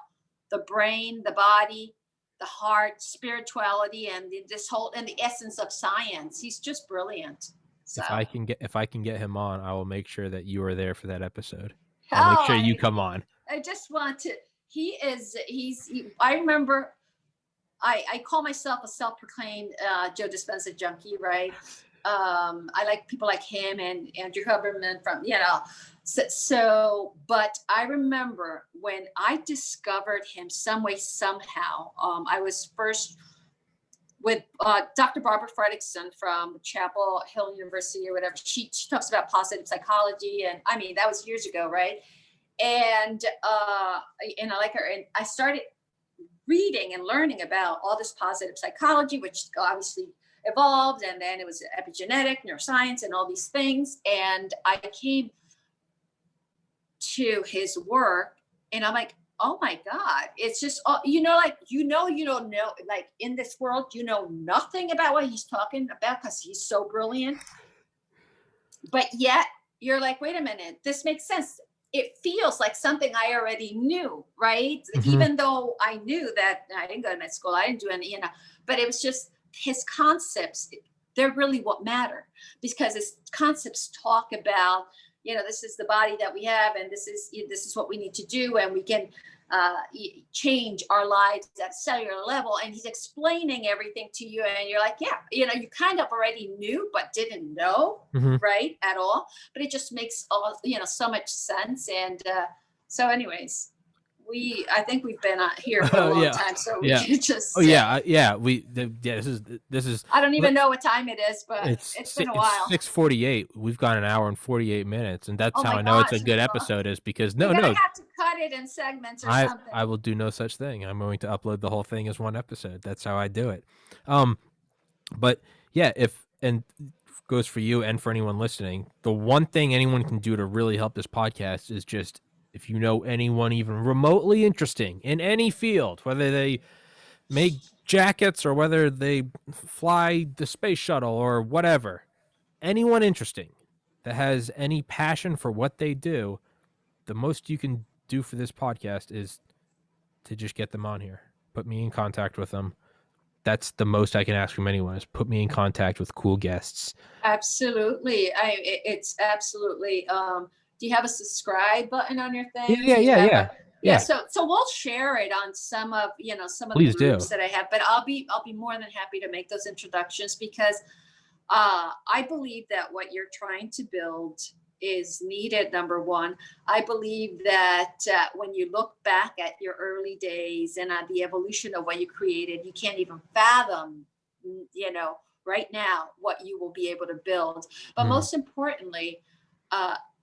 the brain, the body, the heart, spirituality, and the essence of science. He's just brilliant. So if I can get him on, I will make sure that you are there for that episode. I'll make sure you come on. I just want to. I remember. I call myself a self-proclaimed Joe Dispenza junkie, right? I like people like him and Andrew Huberman from, but I remember when I discovered him some way, somehow, I was first with Dr. Barbara Fredrickson from Chapel Hill University or whatever. She talks about positive psychology. And I mean, that was years ago, right? And I like her. And I started reading and learning about all this positive psychology, which obviously evolved, and then it was epigenetic, neuroscience, and all these things. And I came to his work, and I'm like, oh my God, it's just, you don't know, like in this world, you know nothing about what he's talking about because he's so brilliant. But yet you're like, wait a minute, this makes sense. It feels like something I already knew, right? Even though I knew that I didn't go to med school, I didn't do any, but it was just his concepts they're really what matter, because it's concepts talk about, this is the body that we have, and this is what we need to do, and we can change our lives at a cellular level. And he's explaining everything to you, and you're like, yeah, you kind of already knew but didn't know, right, at all. But it just makes all so much sense. And so anyways, I think we've been here for a long time, so we can just this is I don't even know what time it is, but it's been a while. 6:48. We've got an hour and 48 minutes, and that's how I know it's a good episode, is because you're gonna have to cut it in segments or something. I will do no such thing. I'm going to upload the whole thing as one episode. That's how I do it. But yeah, and goes for you and for anyone listening, the one thing anyone can do to really help this podcast is just, if you know anyone even remotely interesting in any field, whether they make jackets or whether they fly the space shuttle or whatever, anyone interesting that has any passion for what they do, the most you can do for this podcast is to just get them on here. Put me in contact with them. That's the most I can ask from anyone, is put me in contact with cool guests. Absolutely. It's absolutely, do you have a subscribe button on your thing? Yeah. So we'll share it on some of Please the groups that I have, but I'll be more than happy to make those introductions, because I believe that what you're trying to build is needed. Number one, I believe that when you look back at your early days and the evolution of what you created, you can't even fathom, right now what you will be able to build. But most importantly,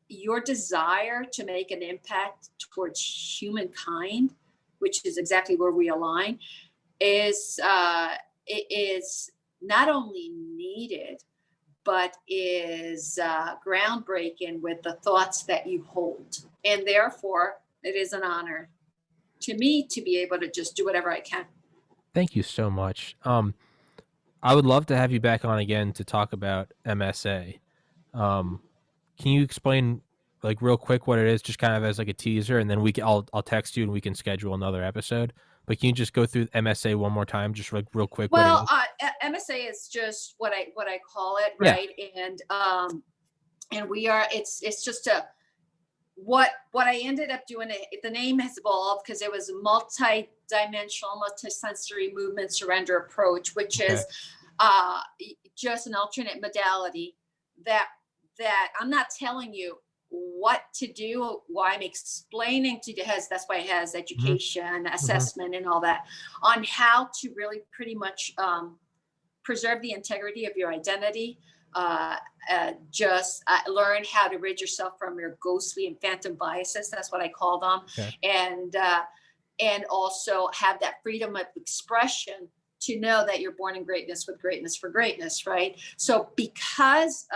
your desire to make an impact towards humankind, which is exactly where we align, is not only needed, but is groundbreaking with the thoughts that you hold. And therefore, it is an honor to me to be able to just do whatever I can. Thank you so much. I would love to have you back on again to talk about MSA. Can you explain, like, real quick what it is, just kind of as like a teaser, and then I'll text you and we can schedule another episode. But can you just go through MSA one more time, just like real quick? Well, MSA is just what I call it, right? Yeah. And we are. It's just what I ended up doing. The name has evolved because it was a multi-dimensional, multi-sensory movement surrender approach, which is just an alternate modality that I'm not telling you what to do, why I'm explaining to you, that's why it has education, assessment, and all that, on how to really pretty much preserve the integrity of your identity, just learn how to rid yourself from your ghostly and phantom biases. That's what I call them. And also have that freedom of expression to know that you're born in greatness with greatness for greatness, right? So because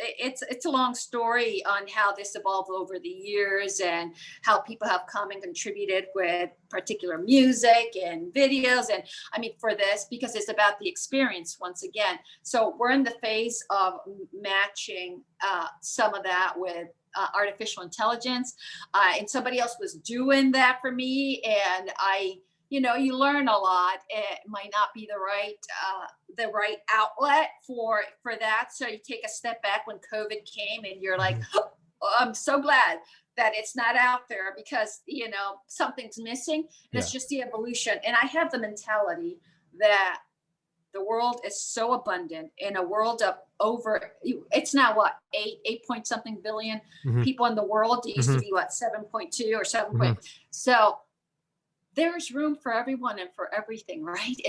it's a long story on how this evolved over the years and how people have come and contributed with particular music and videos. And I mean, for this, because it's about the experience once again. So we're in the phase of matching some of that with artificial intelligence. And somebody else was doing that for me. And you learn a lot. It might not be the right outlet for that. So you take a step back when COVID came, and you're like, oh, I'm so glad that it's not out there, because something's missing. And it's just the evolution. And I have the mentality that the world is so abundant, in a world of it's now what, 8 point something billion people in the world. It used to be what, 7.2 or 7. So there's room for everyone and for everything, right?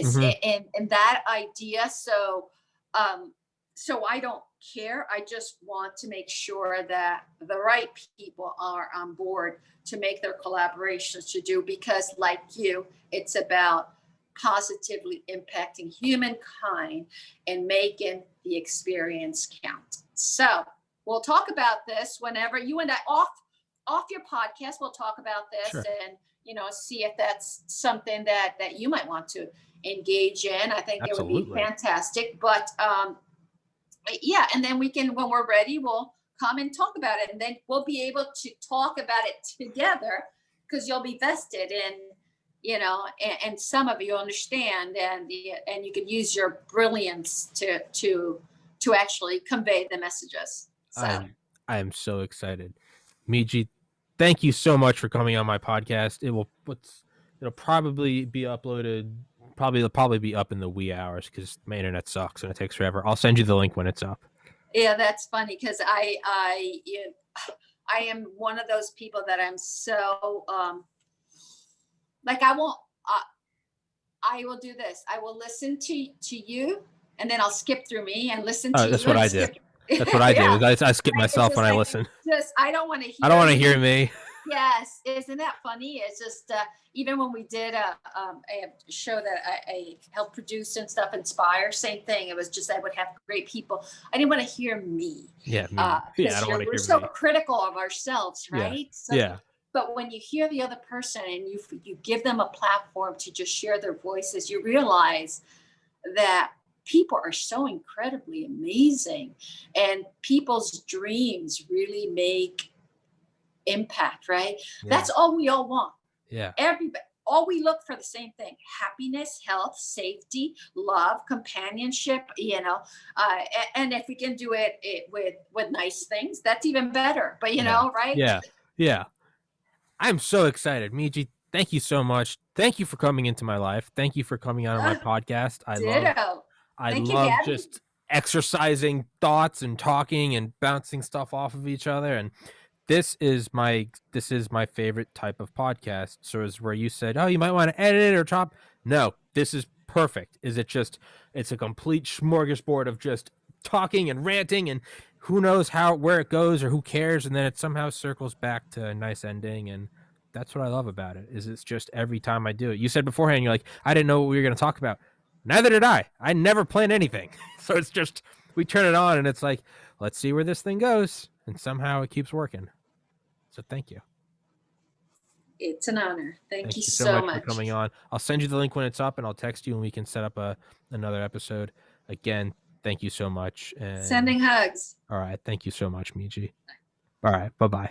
And that idea. So I don't care. I just want to make sure that the right people are on board to make their collaborations to do, because like you, it's about positively impacting humankind and making the experience count. So we'll talk about this whenever you and I off your podcast, we'll talk about this and see if that's something that you might want to engage in. I think it would be fantastic. But and then we can, when we're ready, we'll come and talk about it, and then we'll be able to talk about it together, because you'll be vested and some of you understand, and you can use your brilliance to actually convey the messages. So I am so excited. Miji, thank you so much for coming on my podcast. It'll probably be uploaded. It'll probably be up in the wee hours because my internet sucks and it takes forever. I'll send you the link when it's up. Yeah, that's funny because I am one of those people that I'm so like I will do this. I will listen to you, and then I'll skip through me and listen to you. That's what I did. That's what I Yeah. do. I skip myself when I listen. I don't want to hear. I don't want to hear me. Yes, isn't that funny? It's just even when we did a show that I helped produce and stuff, Inspire, same thing. It was just I would have great people. I didn't want to hear me. Yeah, me. I don't want to hear me. We're so critical of ourselves, right? Yeah. But when you hear the other person and you give them a platform to just share their voices, you realize that people are so incredibly amazing, and people's dreams really make impact, right? Yeah. That's all we all want. Yeah. Everybody, all we look for the same thing: happiness, health, safety, love, companionship, and if we can do it with nice things, that's even better. But right? Yeah. I'm so excited. Miji, thank you so much. Thank you for coming into my life. Thank you for coming on my podcast. I love just exercising thoughts and talking and bouncing stuff off of each other. And this is my favorite type of podcast. So is where you said, oh, you might want to edit it or chop. No, this is perfect. It's a complete smorgasbord of just talking and ranting, and who knows where it goes or who cares. And then it somehow circles back to a nice ending. And that's what I love about it, is it's just every time I do it. You said beforehand, you're like, I didn't know what we were going to talk about. Neither did I. I never plan anything. So it's just, we turn it on and it's like, let's see where this thing goes. And somehow it keeps working. So thank you. It's an honor. Thank you so much for coming on. I'll send you the link when it's up, and I'll text you and we can set up another episode. Again, thank you so much. And sending hugs. All right. Thank you so much, Miji. All right. Bye-bye.